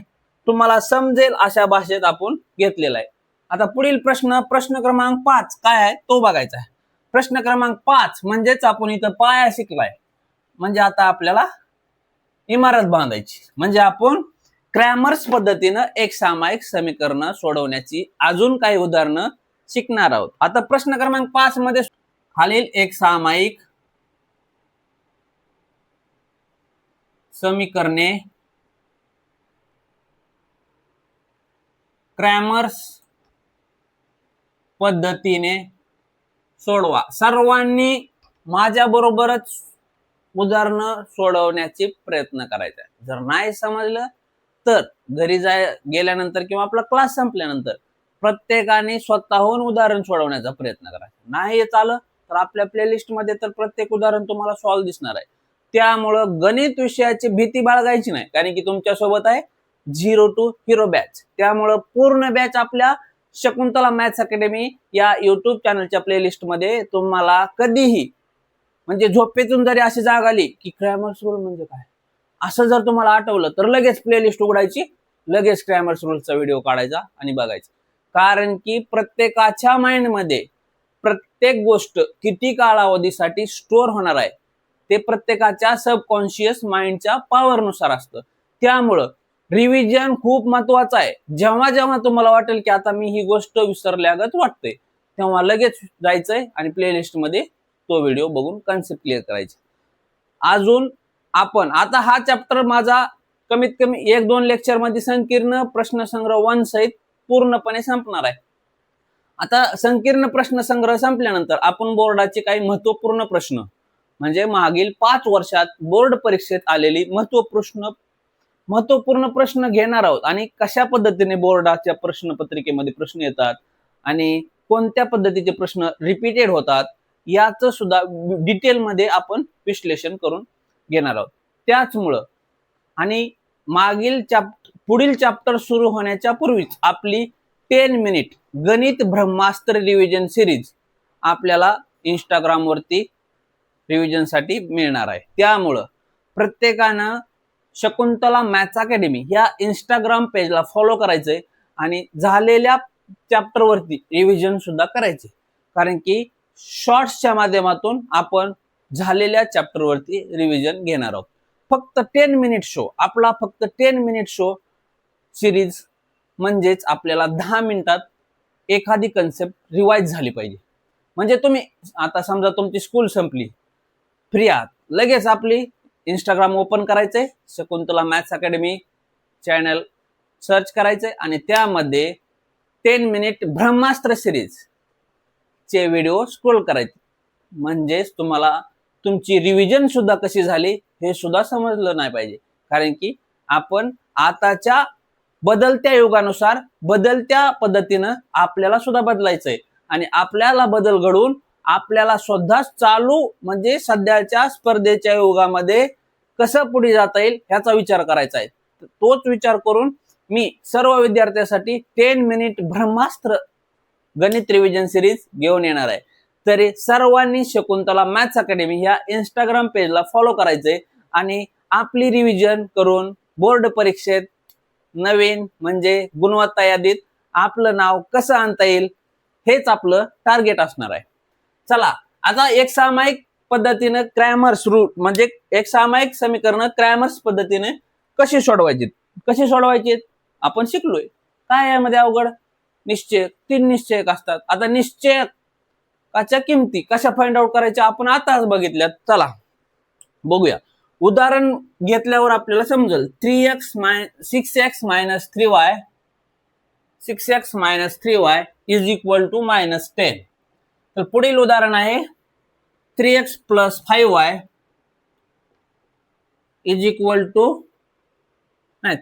तुम्हाला समजेल अशा भाषेत आपण घेतलेला आहे. आता पुढील प्रश्न क्रमांक 5 काय आहे तो बघायचा आहे. प्रश्न क्रमांक 5 म्हणजेच आपण इथं पाया शिकलाय. म्हणजे आता आपल्याला इमारत बांधायची. म्हणजे आपण क्रॅमर्स पद्धतीनं एक सामायिक समीकरण सोडवण्याची अजून काही उदाहरणं शिकणार आहोत. आता प्रश्न क्रमांक 5 मध्ये खालील एक सामायिक समीकरणे क्रॅमर्स पद्धतीने सोडवा. सर्वांनी माझ्या बरोबरच उदाहरणं सोडवण्याचे प्रयत्न करायचा आहे. जर नाही समजलं तर घरी गेल्यानंतर किंवा आपला क्लास संपल्यानंतर प्रत्येकाने स्वतःहून उदाहरण सोडवण्याचा प्रयत्न करायचा. नाही आलं तर आपल्या प्लेलिस्ट मध्ये तर प्रत्येक उदाहरण तुम्हाला सॉल्व्ह दिसणार आहे. त्यामुळं गणित विषयाची भीती बाळगायची नाही, कारण की तुमच्या सोबत आहे 0 to Hero बॅच. त्यामुळं पूर्ण बॅच आपल्या शकुंतला मॅथ्स अकॅडमी या युट्यूब चॅनलच्या प्लेलिस्ट मध्ये तुम्हाला कधीही म्हणजे झोपेतून जरी अशी जाग आली की क्रॅमर्स रूल म्हणजे काय असं जर तुम्हाला आठवलं तर लगेच प्लेलिस्ट उघडायची, लगेच क्रॅमर्स रूलचा व्हिडिओ काढायचा आणि बघायचा. कारण की प्रत्येकाच्या माइंड मध्ये प्रत्येक गोष्ट किती कालावधीसाठी स्टोअर होणार आहे ते प्रत्येकाच्या सबकॉन्शियस माइंडच्या पॉवरनुसार असतं. त्यामुळं रिव्हिजन खूप महत्वाचं आहे. जेव्हा जेव्हा तुम्हाला वाटेल की आता मी ही गोष्ट विसरल्यागत वाटते तेव्हा लगेच जायचंय आणि प्लेलिस्ट मध्ये तो व्हिडिओ बघून कन्सेप्ट क्लिअर करायचे. अजून आपण आता हा चॅप्टर माझा कमीत कमी 1-2 लेक्चर मध्ये संकीर्ण प्रश्नसंग्रह 1 सहित पूर्णपणे संपणार आहे. आता संकीर्ण प्रश्नसंग्रह संपल्यानंतर आपण बोर्डाचे काही महत्वपूर्ण प्रश्न म्हणजे मागील 5 वर्षात बोर्ड परीक्षेत आलेली महत्वपूर्ण प्रश्न घेणार आहोत आणि कशा पद्धतीने बोर्डाच्या प्रश्नपत्रिकेमध्ये प्रश्न येतात आणि कोणत्या पद्धतीचे प्रश्न रिपीटेड होतात याचं सुद्धा डिटेलमध्ये आपण विश्लेषण करून घेणार आहोत. त्याचमुळं आणि पुढील चॅप्टर सुरू होण्याच्या पूर्वीच आपली 10 मिनिट गणित ब्रह्मास्त्र रिव्हिजन सिरीज आपल्याला इंस्टाग्राम वरती रिव्हिजन साठी मिळणार आहे. त्यामुळं प्रत्येकानं शकुंतला मॅथ्स अकॅडमी या इंस्टाग्राम पेजला फॉलो करायचंय आणि झालेल्या चॅप्टर वरती रिव्हिजन सुद्धा करायचे, कारण की शॉर्ट्सच्या माध्यमातून आपण झालेल्या चॅप्टर वरती रिव्हिजन घेणार आहोत. फक्त 10 मिनिट शो आपला फक्त 10 मिनिट शो सिरीज म्हणजेच आपल्याला 10 मिनिटात एखादी कन्सेप्ट रिवाइज झाली पाहिजे. म्हणजे तुम्ही आता समजा तुमची स्कूल संपली, फ्री आहात, लगेच आपली इंस्टाग्राम ओपन करायचंय, Shakuntala maths academy channel search करायचंय आणि त्यामध्ये 10 मिनिट ब्रह्मास्त्र सिरीज चे व्हिडिओ स्क्रोल करायचे. म्हणजेच तुम्हाला तुमची रिव्हिजन सुद्धा कशी झाली हे सुद्धा समजलं नाही पाहिजे, कारण की आपण आताच्या बदलत्या युगानुसार बदलत्या पद्धतीनं आपल्याला सुद्धा बदलायचंय आणि आपल्याला बदल घडवून आपल्याला सुद्धा चालू म्हणजे सध्याच्या स्पर्धेच्या युगामध्ये कसं पुढे जाता येईल ह्याचा विचार करायचा आहे. तोच विचार करून मी सर्व विद्यार्थ्यांसाठी 10 मिनिट ब्रह्मास्त्र गणित रिव्हिजन सिरीज घेऊन येणार आहे. तरी सर्वांनी शकुंतला मॅथ्स अकॅडमी या इंस्टाग्राम पेजला फॉलो करायचंय आणि आपली रिव्हिजन करून बोर्ड परीक्षेत नवीन म्हणजे गुणवत्ता यादीत आपलं नाव कसं आणता येईल हेच आपलं टार्गेट असणार आहे. चला आता एक सामायिक पद्धतीने क्रॅमर्स रूल म्हणजे एक सामायिक समीकरण क्रॅमर्स पद्धतीने कशी सोडवायची आपण शिकलोय. काय यामध्ये अवघड? निश्चय 3 निश्चयक असतात. आता निश्चयकाच्या किमती कशा फाइंड आउट करायच्या आपण आताच बघितल्यात. चला बघूया. उदाहरण घेतल्यावर आपल्याला समजेल 6x - 3y is equal to -10. तर पुढील उदाहरण आहे 3x + 5y is equal to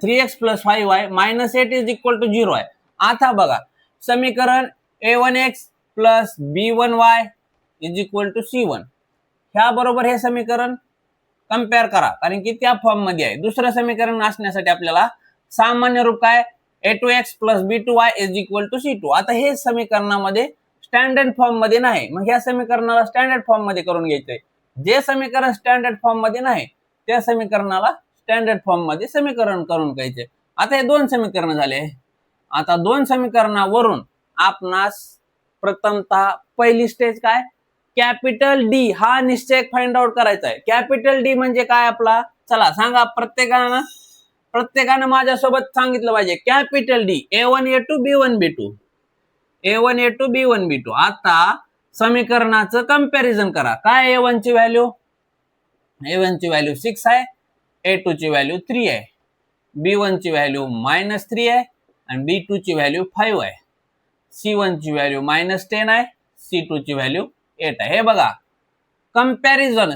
3x + 5y -8 is equal to 0 आहे. आता बघा समीकरण a1x + b1y is equal to c1 ह्या बरोबर हे समीकरण कंपेअर करा, कारण की त्या फॉर्म मध्ये आहे. दुसरं समीकरण असण्यासाठी आपल्याला सामान्य रूप काय a2x + b2y is equal to c2. आता हे समीकरणामध्ये स्टँडर्ड फॉर्म मध्ये नाही, मग ह्या समीकरणाला स्टँडर्ड फॉर्म मध्ये करून घ्यायचंय. जे समीकरण स्टँडर्ड फॉर्म मध्ये नाही त्या समीकरणाला स्टँडर्ड फॉर्म मध्ये समीकरण करून घ्यायचे. आता हे 2 समीकरण झाले. आता 2 समीकरणावरून आपणास प्रथमतः पहिली स्टेज काय, कॅपिटल डी हा निश्चयक फाइंड आउट करायचा आहे. कॅपिटल डी म्हणजे काय आपला, चला सांगा प्रत्येकानं माझ्यासोबत सांगितलं पाहिजे. Capital D A1 A2 B1 B2 A1 A2 B1 B2. आता समीकरणाचं कंपॅरिझन करा. काय A1 ची व्हॅल्यू, A1 ची व्हॅल्यू 6 आहे, A2 ची व्हॅल्यू 3 आहे, B1 ची व्हॅल्यू -3 आहे आणि B2 ची व्हॅल्यू 5 आहे, C1 ची व्हॅल्यू -10 आहे, C2 ची व्हॅल्यू 8 आहे. हे बघा कंपॅरिझन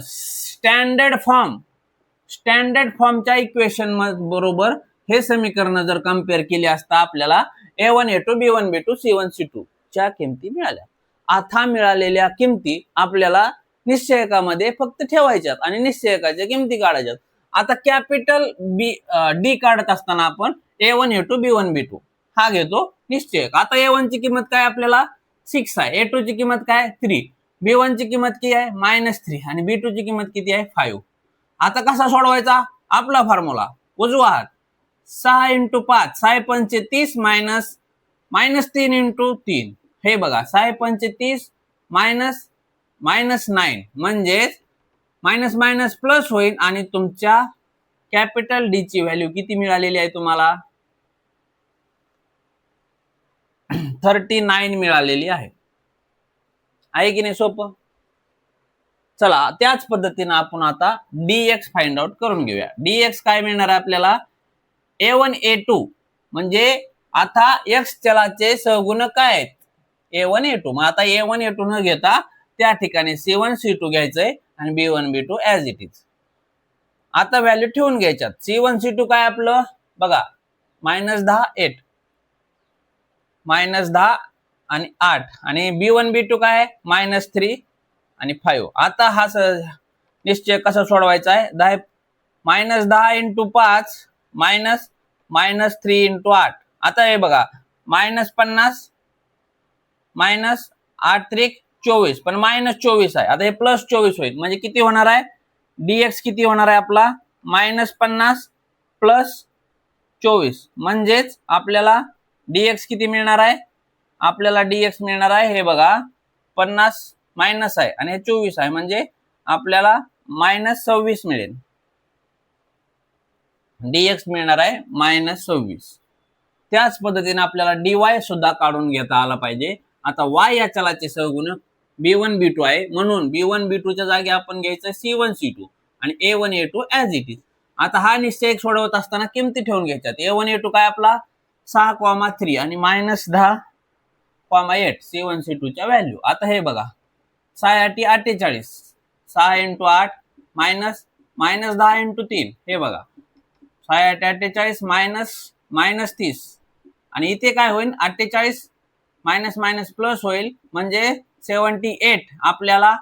स्टँडर्ड फॉर्मच्या इक्वेशन बरोबर हे समीकरण जर कंपेअर केले असता आपल्याला A1 A2 B1 B2 C1 C2 च्या किमती मिळाल्या. आता मिळालेल्या किमती आपल्याला निश्चयकामध्ये फक्त ठेवायच्यात आणि निश्चयकाच्या किमती काढायच्यात. आता कॅपिटल डी काढत असताना आपण A1 A2 B1 B2 हा घेतो निश्चयक. आता A1 ची किंमत काय आपल्याला 6 आहे, A2 ची किंमत काय 3, B1 ची किंमत किती आहे -3 आणि B2 ची किंमत किती आहे 5. आता कसा सोडवायचा, आपला फॉर्म्युला उजवा हात 6 × 5 6 पंचे 30 -3 × 3. हे बघा 6 पंचे 30 -9 म्हणजे मायनस मायनस प्लस होईल आणि तुमच्या कॅपिटल डी ची व्हॅल्यू किती मिळालेली आहे तुम्हाला 39 मिळालेली आहे की नाही सोपं. चला त्याच पद्धतीने आपण आता dx फाइंड आउट करून घेऊया. dx काय मिळणार आहे आपल्याला A1 A2 म्हणजे आता x चलाचे सहगुणक काय आहेत A1 A2. मग आता A1 A2 न घेता त्या ठिकाणी C1 C2 घ्यायचंय आणि B1 B2 as it is. आता व्हॅल्यू ठेवून घ्यायच्यात. C1 C2 काय आपलं बघा -10 8 -10 आणि 8 आणि B1 B2 काय -3 आणि 5. आता हा निश्चय कसा सोडवायचा आहे -10 × 5 -3 × 8. आता हे बघा -50 -8 त्रिक 24 पण -24 आहे. आता हे +24 होईल म्हणजे किती होणार आहे dx किती होणार आहे आपला -50 + 24 म्हणजेच आपल्याला dx किती मिळणार आहे आपल्याला dx मिळणार आहे हे बघा 50 मायनस आहे आणि 24 आहे म्हणजे आपल्याला -26 मिळेल. dx मिळणार आहे -26. त्याच पद्धतीने आपल्याला dy सुद्धा काढून घेता आला पाहिजे. आता y या चलाचे सहगुणक B1 B2 आहे म्हणून B1 B2 च्या जागी आपण घ्यायचं C1 C2 आणि A1 A2 as it is. आता हा निश्चय सोडवत असताना किमती ठेवून घ्यायच्यात. A1 A2 काय आपला 6,3 आणि -10,8 C1 C2 च्या व्हॅल्यू. आता हे बघा 6 × 48 6 × 8 -10 × 3 हे बघा 6 × 48 -30 आणि इथे काय होईल 48 मायनस प्लस होईल म्हणजे 78 आपल्याला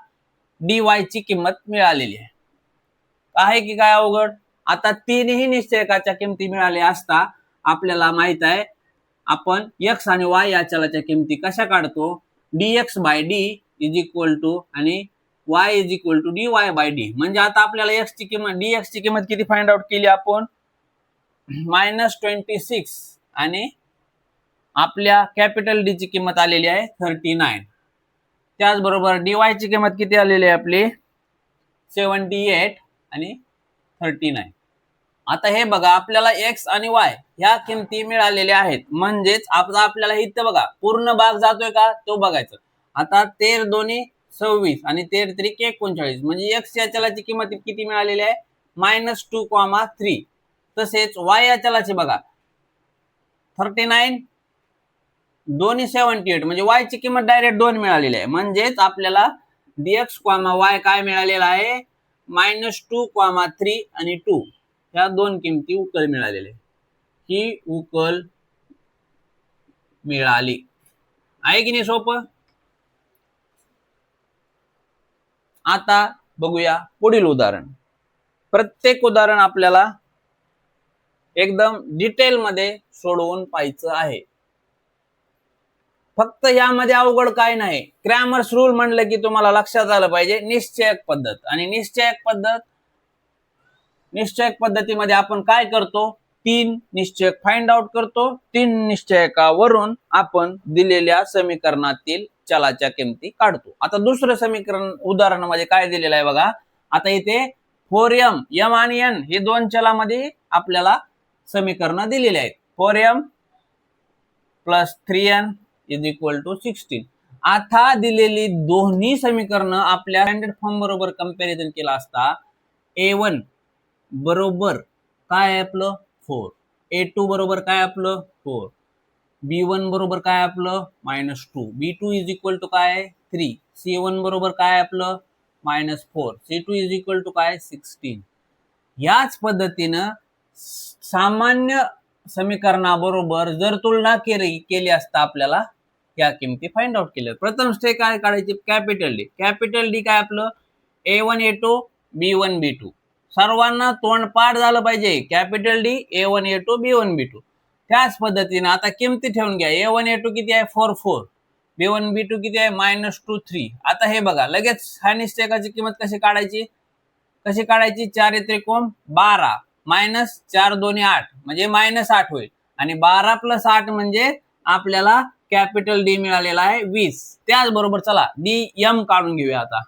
dy ची किंमत मिळालेली आहे की काय अवघड. आता तीनही निश्चयकाच्या किमती मिळाल्या असता आपल्याला माहित आहे आपण x आणि y या चलाच्या किमती कशा काढतो dx/d आणि y dy/d. म्हणजे आता आपल्याला x ची किंमत dx ची किंमत किती फाइंड आउट केली आपण -26 आणि आपल्या कॅपिटल डी ची किंमत आलेली आहे 39. त्याचबरोबर dy ची किंमत किती आलेली आहे आपली 78 आणि 39. आता हे बघा आपल्याला x आणि y ह्या किमती मिळालेल्या आहेत म्हणजेच आता आपल्याला इथं बघा पूर्ण भाग जातोय का तो बघायचं. आता 13 दोन्ही 26 आणि 13 त्रिक 39 म्हणजे x या चलाची किंमत किती मिळालेली आहे -2,3. तसेच y या चलाची बघा 39 दोन्ही 78 म्हणजे y ची किंमत डायरेक्ट 2 मिळालेली आहे म्हणजेच आपल्याला dx, y काय मिळालेला आहे -2,3 आणि 2 ह्या दोन किमती उकल मिळालेले. ही उकल मिळाली आहे की नाही सोपं. आता बघूया पुढील उदाहरण. प्रत्येक उदाहरण आपल्याला एकदम डिटेल मध्ये सोडवून पाहायचं आहे. फक्त यामध्ये अवघड काय नाही. क्रॅमर्स रूल म्हणलं की तुम्हाला लक्षात आलं पाहिजे निश्चयक पद्धत. आणि निश्चयक पद्धतीमध्ये आपण काय करतो तीन निश्चयक फाइंड आउट करतो. तीन निश्चयकावरून आपण दिलेल्या समीकरणातील चलाच्या किमती काढतो. आता दुसरं समीकरण उदाहरणामध्ये काय दिलेलं आहे बघा. आता इथे 4m m आणि n हे दोन चलामध्ये आपल्याला समीकरण दिलेले आहेत. 4m plus 3n is equal to 16. आता दिलेली दोन्ही समीकरण आपल्या स्टँडर्ड फॉर्म बरोबर कंपॅरिझन केला असता a1 बरोबर काय आपलं 4, a2 बरोबर काय आपलं 4, b1 बरोबर काय आपलं -2, b2 इज इक्वल टू काय 3, c1 बरोबर काय आपलं -4, c2 इज इक्वल टू काय 16. याच पद्धतीनं सामान्य समीकरणाबरोबर जर तुलना केली असता आपल्याला या किमती फाइंड आउट केल्या. प्रथम स्टेप काय काढायची कॅपिटल डी. कॅपिटल डी काय आपलं a1 a2 b1 b2. सर्वांना तोंडपाठ झालं पाहिजे. Capital D a1 a2 b1 b2. त्याच पद्धतीने आता किमती ठेवून घ्या. a1 a2 किती आहे 4 4, b1 b2 किती आहे -2 3. आता हे बघा लगेच हा निश्चयकाची किंमत कशी काढायची 4 त्रिकोण 12 -4 2 8 म्हणजे -8 होईल. आणि 12 + 8 म्हणजे आपल्याला कॅपिटल डी मिळालेला आहे 20. त्याचबरोबर चला डी एम काढून घेऊया. आता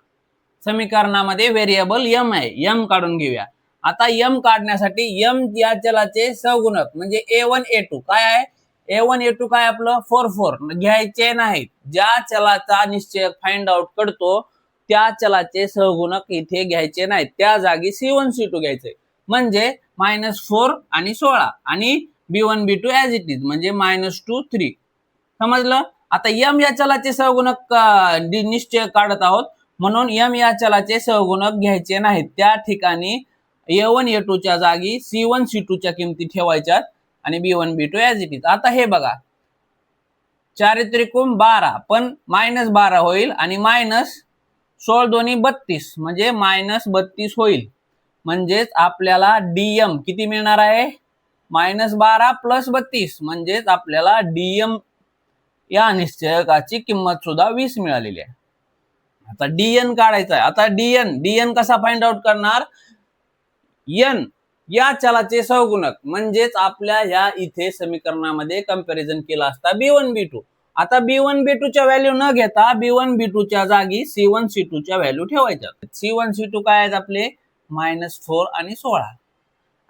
समीकरणामध्ये व्हेरिएबल एम आहे, एम काढून घेऊया. आता एम काढण्यासाठी एम या चलाचे सहगुणक म्हणजे a1 a2 काय आहे a1 a2 काय आपलं 4 4 घ्यायचे नाहीत. ज्या चलाचा निश्चय फाइंड आउट करतो त्या चलाचे सहगुणक इथे घ्यायचे नाहीत. त्या जागी c1 c2 घ्यायचे म्हणजे -4 आणि 16 आणि b1 b2 as it is म्हणजे -2 3. समजलं. आता एम या चलाचे सहगुणक निश्चय काढत आहोत म्हणून एम या चलाचे सहगुणक घ्यायचे नाहीत. त्या ठिकाणी a1 a2 च्या जागी c1 c2 च्या किमती ठेवायच्यात आणि b1 b2 as it is. आता हे बघा 4 त्रिकोण 12 पण -12 होईल आणि -16 दोन्ही 32 म्हणजे -32 होईल. म्हणजेच आपल्याला डीएम किती मिळणार आहे -12 + 32 म्हणजेच आपल्याला डीएम या निश्चयकाची किंमत सुद्धा 20 मिळालेली आहे. आता डीएन काढायचा आहे. आता डीएन कसा फाइंड आउट करणार एन या चलाचे सहगुणक म्हणजेच आपल्या या इथे समीकरणामध्ये कंपॅरिझन केला असता b1 b2. आता b1 b2 च्या व्हॅल्यू न घेता b1 b2 च्या जागी c1 c2 च्या व्हॅल्यू ठेवायच्या. c1 c2 काय आहेत आपले -4 आणि 16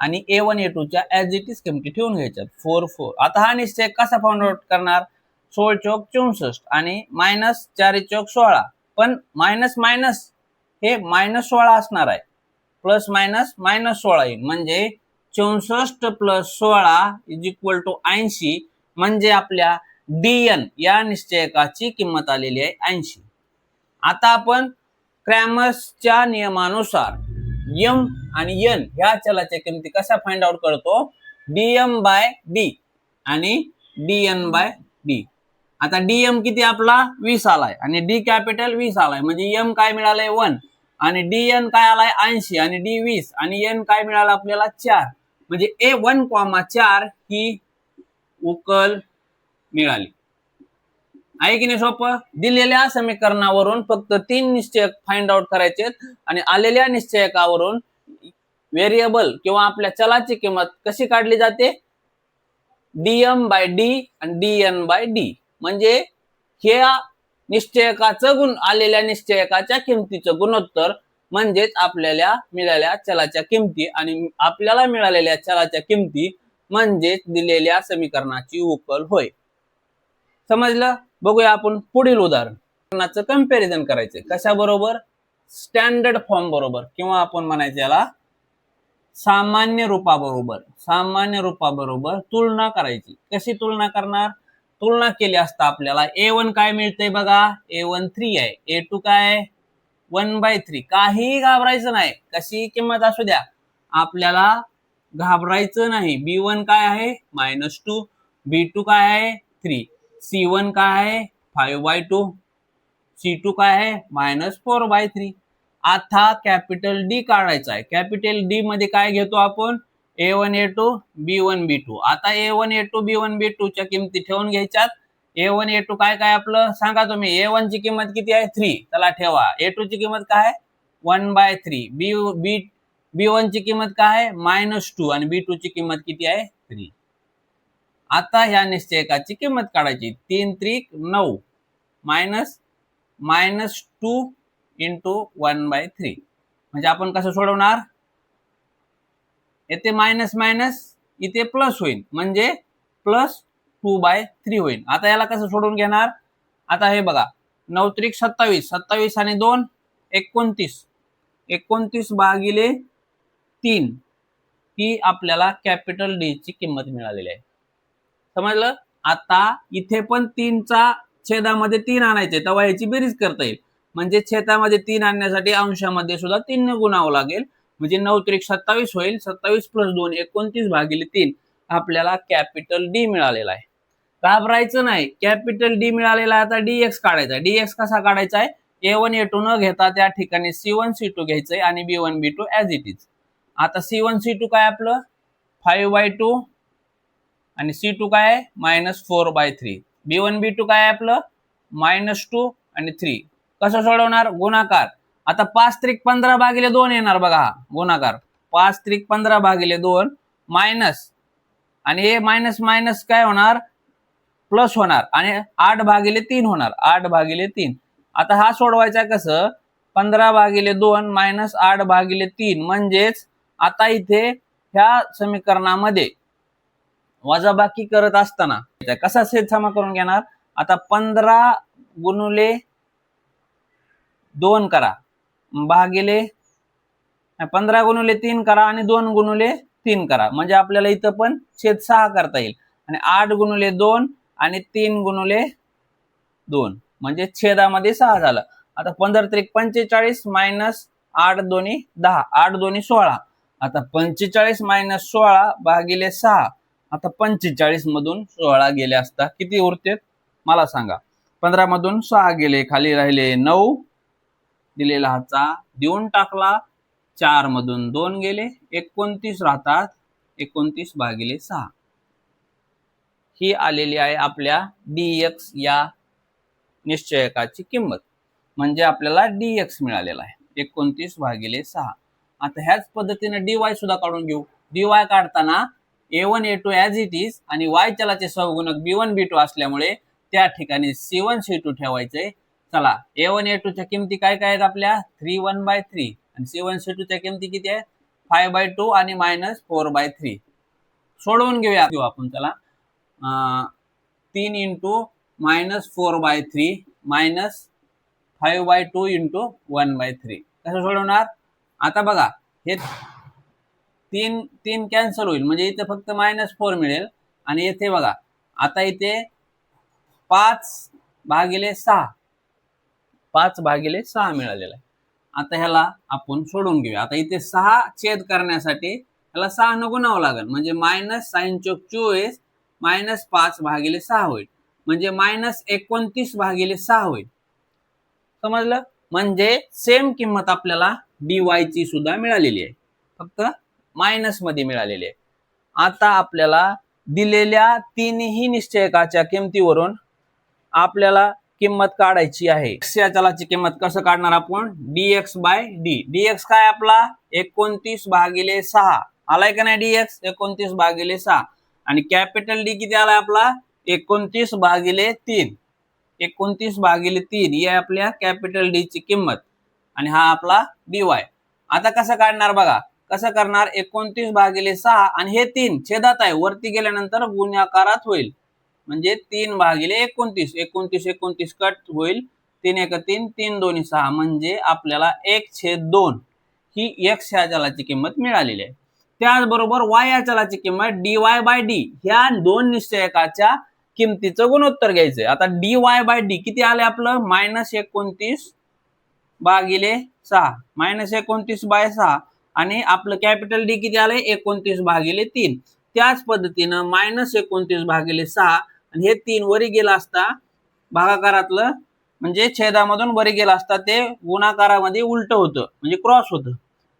आणि a1 a2 च्या ॲज इट इज किमती ठेवून घ्यायच्या 4 4. आता हा निश्चय कसा फाइंड आउट करणार 16 चौक 64 आणि -4 चौक 16 पण मायनस हे -16 असणार आहे प्लस -16 येईल म्हणजे 64 + 16 इज इक्वल टू 80 म्हणजे आपल्या डीएन या निश्चयकाची किंमत आलेली आहे 80. आता आपण क्रॅमर्सच्या नियमानुसार एम आणि एन ह्या चलाच्या किमती कशा फाइंड आउट करतो dm/d आणि dn/d. आता डीएम किती आपला 20 आलाय आणि डी कॅपिटल 20 आलाय म्हणजे एम काय मिळालंय 1 आणि डीएन काय आलाय 80 आणि डी 20 आणि एन काय मिळालं आपल्याला 4 म्हणजे a1,4 ही उकल मिळाली. आहे की नाही सोपं. दिलेल्या समीकरणावरून फक्त 3 निश्चयक फाइंड आउट करायचे आणि आलेल्या निश्चयकावरून व्हेरिएबल किंवा आपल्या चलाची किंमत कशी काढली जाते dm/d आणि dn/d. म्हणजे ह्या निश्चयकाचं आलेल्या निश्चयकाच्या किमतीचं गुणोत्तर म्हणजेच आपल्याला मिळालेल्या चलाच्या किमती आणि आपल्याला मिळालेल्या चलाच्या किमती म्हणजेच दिलेल्या समीकरणाची उकल होय. समजलं. बघूया आपण पुढील उदाहरणाचं कंपॅरिझन करायचं कशाबरोबर स्टँडर्ड फॉर्म बरोबर किंवा आपण म्हणायचं याला सामान्य रूपाबरोबर तुलना करायची. कशी तुलना करणार तुलना केली असता आपल्याला a1 काय मिळतंय बघा a1 3 आहे a2 काय 1/3. काही घाबरायचं नाही कशी किंमत असू द्या आपल्याला घाबरायचं नाही. b1 काय आहे -2 b2 काय आहे 3 c1 काय आहे 5/2 c2 काय आहे -4/3. आता कॅपिटल डी काढायचा आहे. कॅपिटल डी मध्ये काय घेतो आपण a1 a2 b1 b2. आता a1 a2 b1 b2 च्या किमती ठेवून घ्यायच्यात. a1 a2 काय आपलं सांगा तुम्ही. a1 ची किंमत किती आहे 3 चला ठेवा. a2 ची किंमत काय 1/3 B1 ची किंमत काय आहे -2 आणि B2 ची किंमत किती आहे 3. आता ह्या निश्चयकाची किंमत काढायची 3 त्रिक 9 -2 इंटू 1/3. म्हणजे आपण कसं सोडवणार, येथे मायनस मायनस इथे प्लस होईल म्हणजे +2/3 होईल. आता याला कसं सोडून घेणार, आता हे बघा 9 त्रिक 27, 27 आणि 2 29, 29 भागिले 3 ही आपल्याला कॅपिटल डी ची किंमत मिळालेली आहे. समजलं. आता इथे पण 3चा छेदामध्ये 3 आणायचे तेव्हा याची बेरीज करता येईल. म्हणजे छेदामध्ये 3 आणण्यासाठी अंशामध्ये सुद्धा 3 ने गुणावं लागेल. म्हणजे 9 त्रिक 27 होईल. 27 + 2 29 भागिले 3 आपल्याला कॅपिटल डी मिळालेला आहे. घाबरायचं नाही, कॅपिटल डी मिळालेला आहे. आता डीएक्स काढायचा आहे. डीएक्स कसा काढायचा आहे, A1 A2 न घेता त्या ठिकाणी C1 C2 घ्यायचंय आणि B1 B2 as it is. आता C1 C2 काय आपलं 5/2 आणि C2 काय आहे -4/3. B1 B2 काय आहे आपलं -2 आणि 3. कसं सोडवणार, गुणाकार. आता 5 त्रिक 15 भागिले 2 येणार बघा गुणाकार. 5 त्रिक 15 भागिले 2 मायनस आणि हे मायनस मायनस काय होणार प्लस होणार आणि 8/3 होणार 8/3. आता हा सोडवायचा कसं 15/2 - 8/3 म्हणजेच आता इथे ह्या समीकरणामध्ये वजाबाकी करत असताना कसा सेम करून घेणार, आता 15 गुणुले 2 करा भागिले 15 गुणुले 3 करा आणि 2 गुणुले 3 करा म्हणजे आपल्याला इथं पण छेद 6 करता येईल. आणि 8 गुणुले 2 आणि 3 गुणुले 2 म्हणजे छेदामध्ये 6 झालं. आता 15 त्रिक 45 - 8 दोन्ही 10, 8 दोन्ही 16. आता 45 - 16 भागिले 6. आता 45 मधून 16 गेले असता किती उरते मला सांगा. 15 मधून 6 गेले, खाली राहिले 9, दिलेला हाचा देऊन टाकला. 4 मधून 2 गेले, 29 राहतात. 29/6 ही आलेली आहे आपल्या dx या निश्चयकाची किंमत. म्हणजे आपल्याला dx मिळालेला आहे 29/6. आता ह्याच पद्धतीने dy सुद्धा काढून घेऊ. dy काढताना A1 A2 as it is आणि y चलाचे सहगुणक B1 B2 असल्यामुळे त्या ठिकाणी C1 C2 ठेवायचे. चला A1 A2 च्या किमती काय काय आहेत आपल्या 3 आणि C1 C2 च्या किमती किती आहेत 5/2 आणि -4/3. सोडवून घेऊया आपण. चला 3 इंटू -4/3 -5/2 इंटू 1/3 कसं सोडवणार. आता बघा हे 3 कॅन्सल होईल म्हणजे इथे फक्त -4 मिळेल आणि येथे बघा आता इथे 5/6 मिळालेला आहे. आता ह्याला आपण सोडून घेऊया. आता इथे 6 छेद करण्यासाठी ह्याला 6 न गुणावं लागेल म्हणजे -sin24 -5/6 होईल म्हणजे -29/6 होईल. समजलं. म्हणजे सेम किंमत आपल्याला dy ची सुद्धा मिळालेली आहे, फक्त मायनस मध्ये मिळालेली आहे. आता आपल्याला दिलेल्या तीनही निश्चयकाच्या किमतीवरून आपल्याला किंमत काढायची आहे. x या चलाची किंमत कसं काढणार आपण dx/d. dx काय आपला 29/6 आलाय का नाही dx 29/6 आणि कॅपिटल डी किती आलाय आपला 29/3. 29/3 ही आहे आपल्या कॅपिटल डी ची किंमत आणि हा आपला dy. आता कसं काढणार बघा, कसं करणार 29/6 आणि हे 3 छेदात आहे वरती गेल्यानंतर गुणाकारात होईल म्हणजे 3/29. 29 कट होईल 3 1 3 3 2 6 म्हणजे आपल्याला 1/2 ही x ह्या चलाची किंमत मिळालेली आहे. त्याचबरोबर y या चलाची किंमत dy/d ह्या दोन निश्चयकाच्या किमतीचं गुणोत्तर घ्यायचंय. आता dy/d किती आले आपलं -29/6 -29/6 आणि आपलं कॅपिटल डी किती आलंय 29/3. त्याच पद्धतीनं -29/6 आणि हे 3 वरी गेला असता भागाकारातलं म्हणजे छेदामधून वरी गेला असता ते गुणाकारामध्ये उलट होतं म्हणजे क्रॉस होतं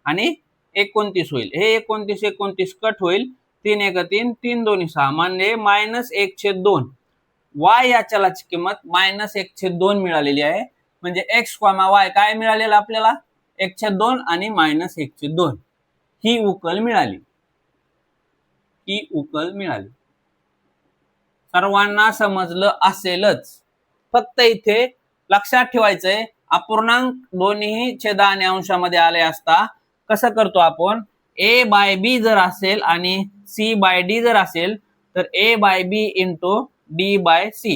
आणि 29 होईल. हे 29 कट होईल 3 1 3 3 2 6 म्हणजे -1/2. y या चलाची किंमत -1/2 मिळालेली आहे म्हणजे x, y काय मिळालेलं आपल्याला 1/2 आणि -1/2. ही उकल मिळाली. ही उकल मिळाली. सर्वांना समजलं असेलच. फक्त इथे लक्षात ठेवायचंय अपूर्णांक दोन्ही छेद आणि अंशामध्ये आले असता कसं करतो आपण, a बाय बी जर असेल आणि c बाय डी जर असेल तर a by B into D by C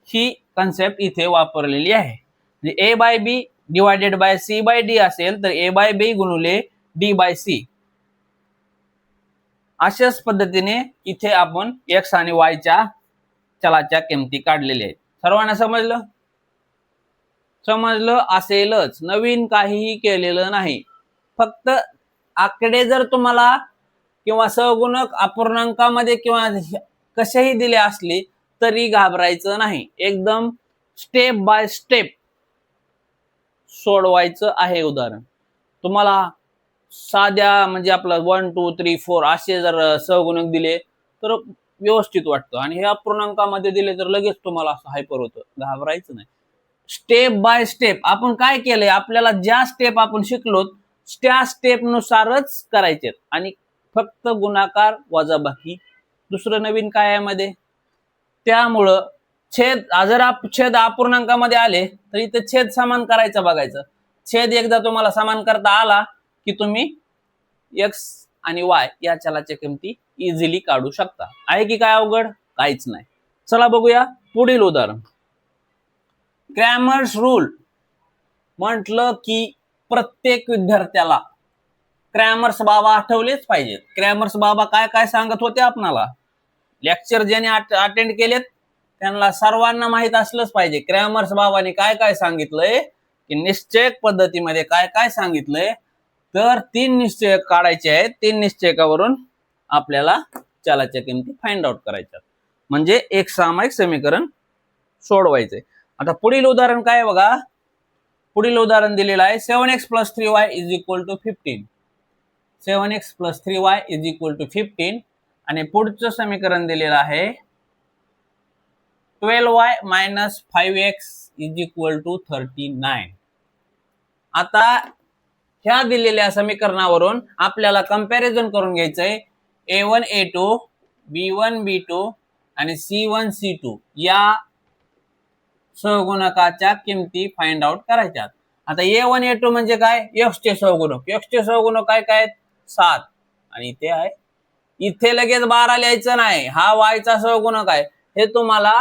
ही कन्सेप्ट इथे वापरलेली आहे. म्हणजे a by B divided by c by D असेल तर a बाय बी गुणिले d बाय सी. अशाच पद्धतीने इथे आपण x आणि y च्या चलाच्या किमती काढलेल्या आहेत. सर्वांना समजलं? समजलं असेलच. नवीन काहीही केलेलं नाही. फक्त आकडे जर तुम्हाला किंवा सहगुणक अपूर्णांकामध्ये किंवा कसेही दिले असले तरी घाबरायचं नाही. एकदम स्टेप बाय स्टेप सोडवायचं आहे. उदाहरण तुम्हाला साध्या म्हणजे आपलं 1 2 3 4 असे जर सहगुणक दिले तर व्यवस्थित वाटतं आणि हे अपूर्णांकामध्ये दिले तर लगेच तुम्हाला असं हायपर होतं. घाबरायचं नाही. स्टेप बाय स्टेप आपण काय केलंय, आपल्याला ज्या स्टेप आपण शिकलो त्या स्टेप नुसारच करायचे आणि फक्त गुणाकार वजाबाकी. दुसरं नवीन काय आहे मध्ये, त्यामुळं छेद जर छेद अपूर्णांकामध्ये आले तर इथे छेद समान करायचं बघायचं. छेद एकदा तुम्हाला समान करता आला की तुम्ही x आणि y या चलाच्या किमती इझिली काढू शकता. आहे की काय अवघड? काहीच नाही. चला बघूया पुढील उदाहरण. क्रॅमर्स रूल म्हटलं की प्रत्येक विद्यार्थ्याला क्रॅमर्स बाबा आठवलेच पाहिजेत. क्रॅमर्स बाबा काय काय सांगत होते आपणाला. लेक्चर ज्याने अटेंड केलेत त्यांना सर्वांना माहित असलंच पाहिजे क्रॅमर्स बाबांनी काय काय सांगितलंय की निश्चयक पद्धतीमध्ये काय काय सांगितलंय. तर 3 निश्चय काढायचे आहेत. 3 निश्चयकावरून आपल्याला चलाच्या किमती फाइंड आउट करायच्या म्हणजे एक सामायिक समीकरण सोडवायचंय. आता पुढील उदाहरण काय बघा. पुढील उदाहरण दिलेलं आहे 7x + 3y = 15. 7x + 3y = 15 आणि पुढचं समीकरण दिलेलं आहे 12y - 5x = 39. आता ह्या दिलेल्या समीकरणावरून आपल्याला कंपॅरिझन करून घ्यायचंय a1 a2 b1 b2 आणि c1 c2 या सहगुणकाच्या किमती फाइंड आउट करायच्या. आता a1 a2 म्हणजे काय, x चे सहगुणक. x चे सहगुणक काय काय 7 आणि इथे आहे. इथे लगेच 12 लिहायचं नाही. हा y चा सहगुणक आहे. हे तुम्हाला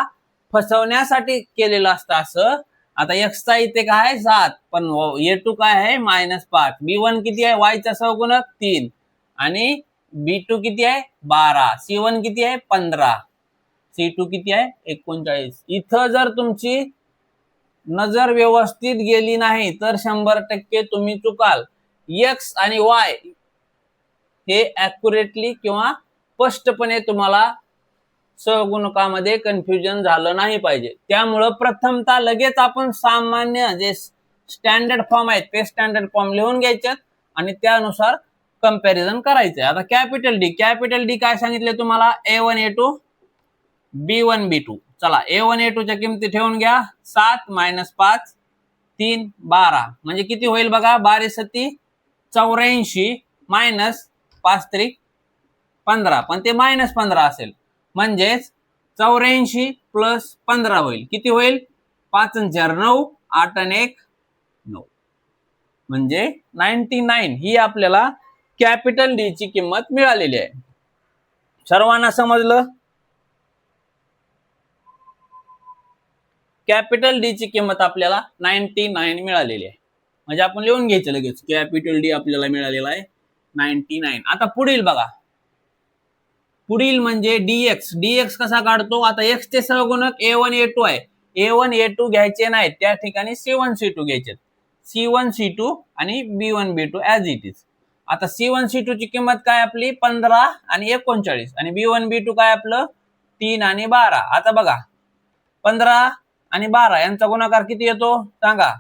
फसवण्यासाठी केलेलं असतं असं. आता x चा इथे काय आहे 7 पण a2 काय आहे -5. b1 किती आहे y चा सहगुणक 3 आणि b2 किती आहे 12. c1 किती आहे 15. c2 किती आहे 39. इथं जर तुमची नजर व्यवस्थित गेली नाही तर 100% तुम्ही चुकाल. x आणि y हे ऍक्युरेटली किंवा स्पष्टपणे तुम्हाला सहगुणकामध्ये कन्फ्युजन झालं नाही पाहिजे. त्यामुळं प्रथमतः लगेच आपण सामान्य जे स्टँडर्ड फॉर्म आहेत ते स्टँडर्ड फॉर्म लिहून घ्यायचे आणि त्यानुसार कंपॅरिझन करायचंय. आता कॅपिटल डी काय सांगितले तुम्हाला a1 a2 b1 b2. चला a1 a2 च्या किमती ठेवून घ्या. 7 - 5 3 12 म्हणजे किती होईल बघा. 12 7 84 -5 3 15 पण ते -15 असेल म्हणजेच 84 + 15 होईल. किती होईल 5 आणि 4 9 8 आणि 1 9 म्हणजे 99 ही आपल्याला कॅपिटल डी ची किंमत मिळालेली आहे. सर्वांना समजलं? कॅपिटल डी ची किंमत आपल्याला 99 मिळालेली आहे. म्हणजे आपण लिहून घ्यायचं लगेच कॅपिटल डी आपल्याला मिळालेला आहे 99. आता पुढील बघा. पुढील म्हणजे dx कसा काढतो. आता x चे सहगुणक a1 a2 आहे. a1 a2 घ्यायचे नाहीत त्या ठिकाणी c1 c2 घ्यायचे. c1 c2 आणि b1 b2 as it is. आता c1 c2 ची किंमत काय आपली 15 आणि 39 आणि b1 b2 काय आपलं 3 आणि 12. आता बघा 15 आणि 12 यांचा गुणाकार किती येतो सांगा.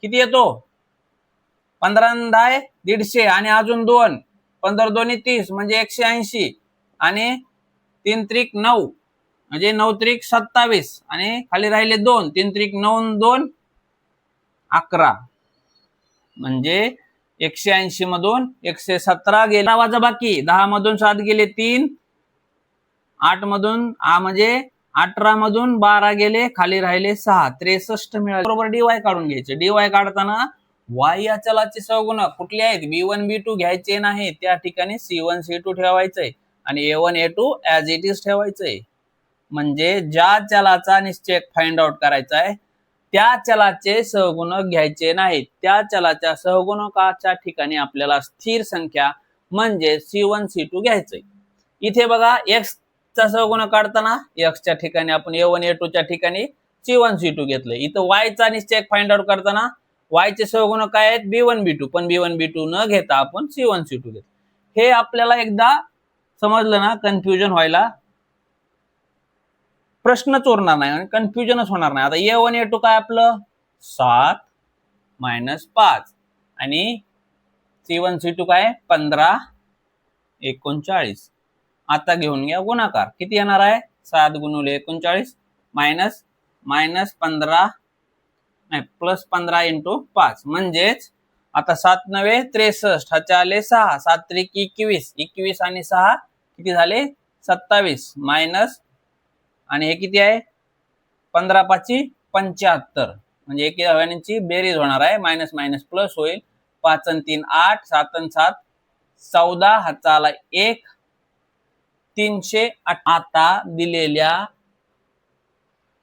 किती येतो 15 आणि 10 150 आणि अजून 2 15 2 30 म्हणजे 180 आणि 3 त्रिक 9 म्हणजे 9 त्रिक 27 आणि खाली राहिले 2 3 त्रिक 9 2 11 म्हणजे 180 मधून 117 गेला, वजाबाकी 10 मधून 7 गेले 3, 8 मधून म्हणजे 18 मधून 12 गेले, खाली राहिले 6, 63 मिळाले. बरोबर dy काढून घ्यायचे. dy काढताना y या चलाचे सहगुणक कुठले आहेत, b1 b2 घ्यायचे नाही, त्या ठिकाणी c1 c2 ठेवायचंय आणि a1 a2 as it is ठेवायचंय. म्हणजे ज्या चलाचा निश्चय फाइंड आउट करायचा आहे त्या चलाचे सहगुणक घ्यायचे नाहीत. त्या चलाच्या सहगुणकाच्या ठिकाणी आपल्याला स्थिर संख्या म्हणजे c1 c2 घ्यायचंय. इथे बघा x चा सहगुणक काढताना x च्या ठिकाणी आपण a1 a2 च्या ठिकाणी c1 c2 घेतलंय. इथं y चा निश्चय फाइंड आउट करताना y चे सहगुणक काय आहेत, b1 b2, पण b1 b2 न घेता आपण c1 c2 घेतलं. हे आपल्याला एकदा समजलं ना, कन्फ्युजन व्हायला प्रश्नच उरणार नाही आणि कन्फ्युजनच होणार नाही. आता a1 a2 काय आपलं 7 - 5 आणि c1 c2 काय 15 39. आता घेऊन घ्या गुणाकार. किती येणार आहे, 7 गुणिले 39 मायनस 15 नाही प्लस 15 इंटू 5, म्हणजेच आता 7 9 63, ह्याचे आले 6, 7 त्रिक 21, 21 आणि 6 किती झाले 27, मायनस आणि हे किती आहे 15 5 75, म्हणजे एकी धाव्यांची बेरीज होणार आहे, मायनस मायनस प्लस होईल. 5 आणि 3 8, 7 आणि 7 14, हाचा आला 1, 308. आता दिलेल्या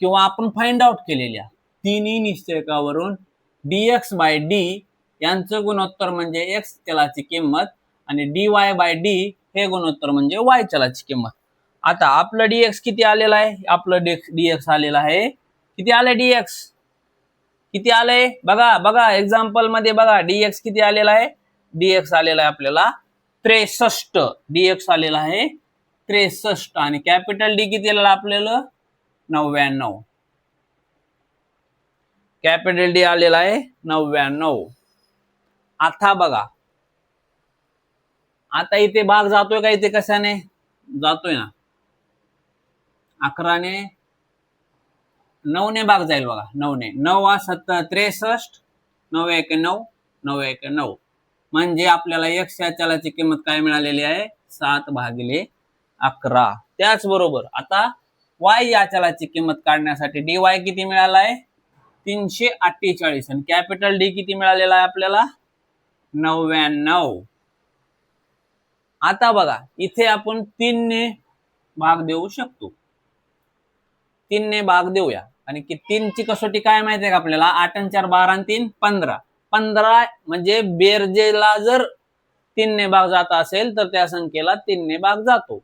किंवा आपण फाइंड आउट केलेल्या तिन्ही निश्चयकावरून dx बाय d यांचं गुणोत्तर म्हणजे x चलाची किंमत आणि dy बाय d हे गुणोत्तर म्हणजे y चलाची किंमत. आता आपलं dx किती आलेलं आहे, आपलं dx आलेलं आहे, किती आलंय dx, किती आलंय बघा बघा एक्झाम्पल मध्ये बघा dx किती आलेला आहे, dx आलेला आहे आपल्याला 63, dx आलेला आहे 63 आणि कॅपिटल D किती आलेला आपल्याला 99, कॅपिटल D आलेला आहे 99. आता बघा, आता इथे भाग जातोय का, इथे कशाने जातोय ना, 11 ने 9 ने भाग जाईल बघा, 9 ने 9 63, 9 1 9, 9 1 9, म्हणजे आपल्याला x या चलाची किंमत काय मिळालेली आहे 7/11. त्याचबरोबर आता y या चलाची किंमत काढण्यासाठी dy किती मिळाला आहे 348 आणि कॅपिटल D किती मिळालेला आहे आपल्याला 99. आता बघा इथे आपण 3 ने भाग देऊ शकतो, 3 ने भाग देऊया आणि 3 ची कसोटी काय माहिती आहे का आपल्याला, 8 आणि 4 12 आणि 3 15, 15 म्हणजे बेरजेला जर 3 ने भाग जात असेल तर त्या संख्येला 3 ने भाग जातो.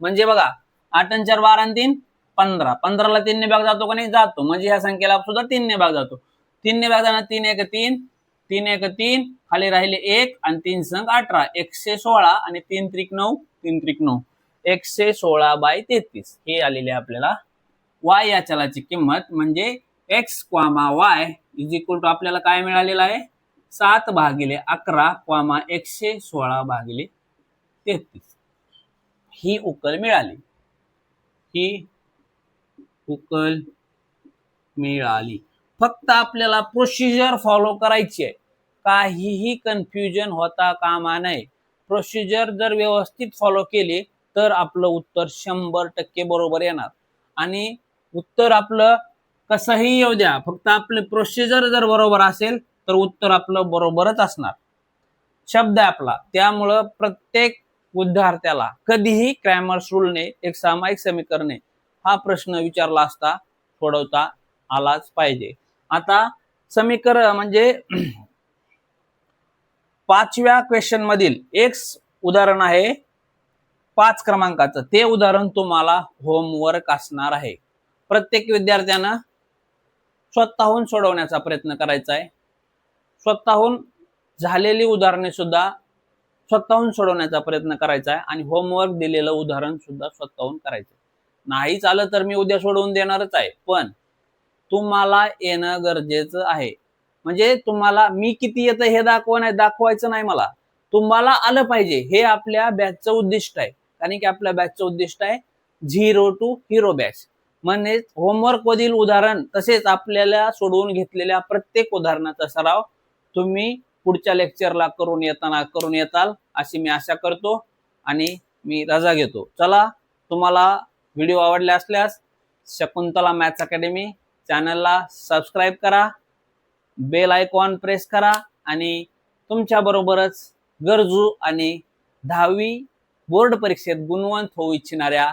म्हणजे बघा 8 आणि 4 12 आणि 3 15, 15 ला 3 ने भाग जातो का नाही, जातो, म्हणजे ह्या संख्येला सुद्धा 3 ने भाग जातो. 3 ने भाग जाणार 3 1 3, 3 1 3, खाली राहिले 1 आणि 3 संग 18, 116 आणि 3 त्रिक 9, 3 त्रिक 9, 116/33 हे आलेले आपल्याला y या चलाची किंमत. म्हणजे x, y is equal to आपल्याला काय मिळालेलं आहे 7/11, 116/33 ही उकल मिळाली, ही उकल मिळाली. फक्त आपल्याला प्रोसिजर फॉलो करायची आहे, काहीही कन्फ्युजन होता कामा नये. प्रोसिजर जर व्यवस्थित फॉलो केली तर आपलं उत्तर 100% बरोबर येणार आणि उत्तर आपलं कसंही येऊ द्या, फक्त आपले प्रोसिजर जर बरोबर असेल तर उत्तर आपलं बरोबरच असणार. शब्द आहे आपला, त्यामुळं प्रत्येक विद्यार्थ्याला कधीही क्रॅमर्स रूलने एक सामायिक समीकरणे हा प्रश्न विचारला असता सोडवता आलाच पाहिजे. आता समीकरण म्हणजे 5व्या क्वेश्चन मधील एक उदाहरण आहे 5 क्रमांकाचं, ते उदाहरण तुम्हाला होमवर्क असणार आहे. प्रत्येक विद्यार्थ्यांना स्वतःहून सोडवण्याचा प्रयत्न करायचा आहे. स्वतःहून झालेली उदाहरणे सुद्धा स्वतःहून सोडवण्याचा प्रयत्न करायचा आहे आणि होमवर्क दिलेलं उदाहरण सुद्धा स्वतःहून करायचं. नाही चालं तर मी उद्या सोडवून देणारच आहे, पण तुम्हाला येणं गरजेचं आहे. म्हणजे तुम्हाला मी किती येतं हे दाखवायचं नाही, मला तुम्हाला आलं पाहिजे, हे आपल्या बॅचचं उद्दिष्ट आहे. कारण की आपल्या बॅचचं उद्दिष्ट आहे 0 to हिरो बॅच. म्हणजे होमवर्क मधील उदाहरण तसेच आपल्याला सोडवून घेतलेल्या प्रत्येक उदाहरणाचा सराव तुम्ही पुढच्या लेक्चरला करून येताल अशी मी आशा करतो आणि मी रजा घेतो. चला, तुम्हाला व्हिडिओ आवडले असल्यास शकुंतला मॅथ्स अकॅडमी चॅनलला सबस्क्राईब करा, बेल आयकॉन प्रेस करा आणि तुमच्या बरोबरच गरजू आणि 10वी बोर्ड परीक्षेत गुणवंत होऊ इच्छिणाऱ्या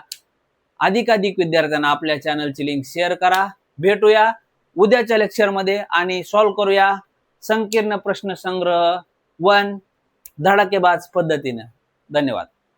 अधिकाधिक विद्यार्थ्यांना आपल्या चॅनलची लिंक शेअर करा. भेटूया उद्याच्या लेक्चरमध्ये आणि सॉल्व्ह करूया संकीर्ण प्रश्न संग्रह 1 धडाकेबाज पद्धतीने. धन्यवाद.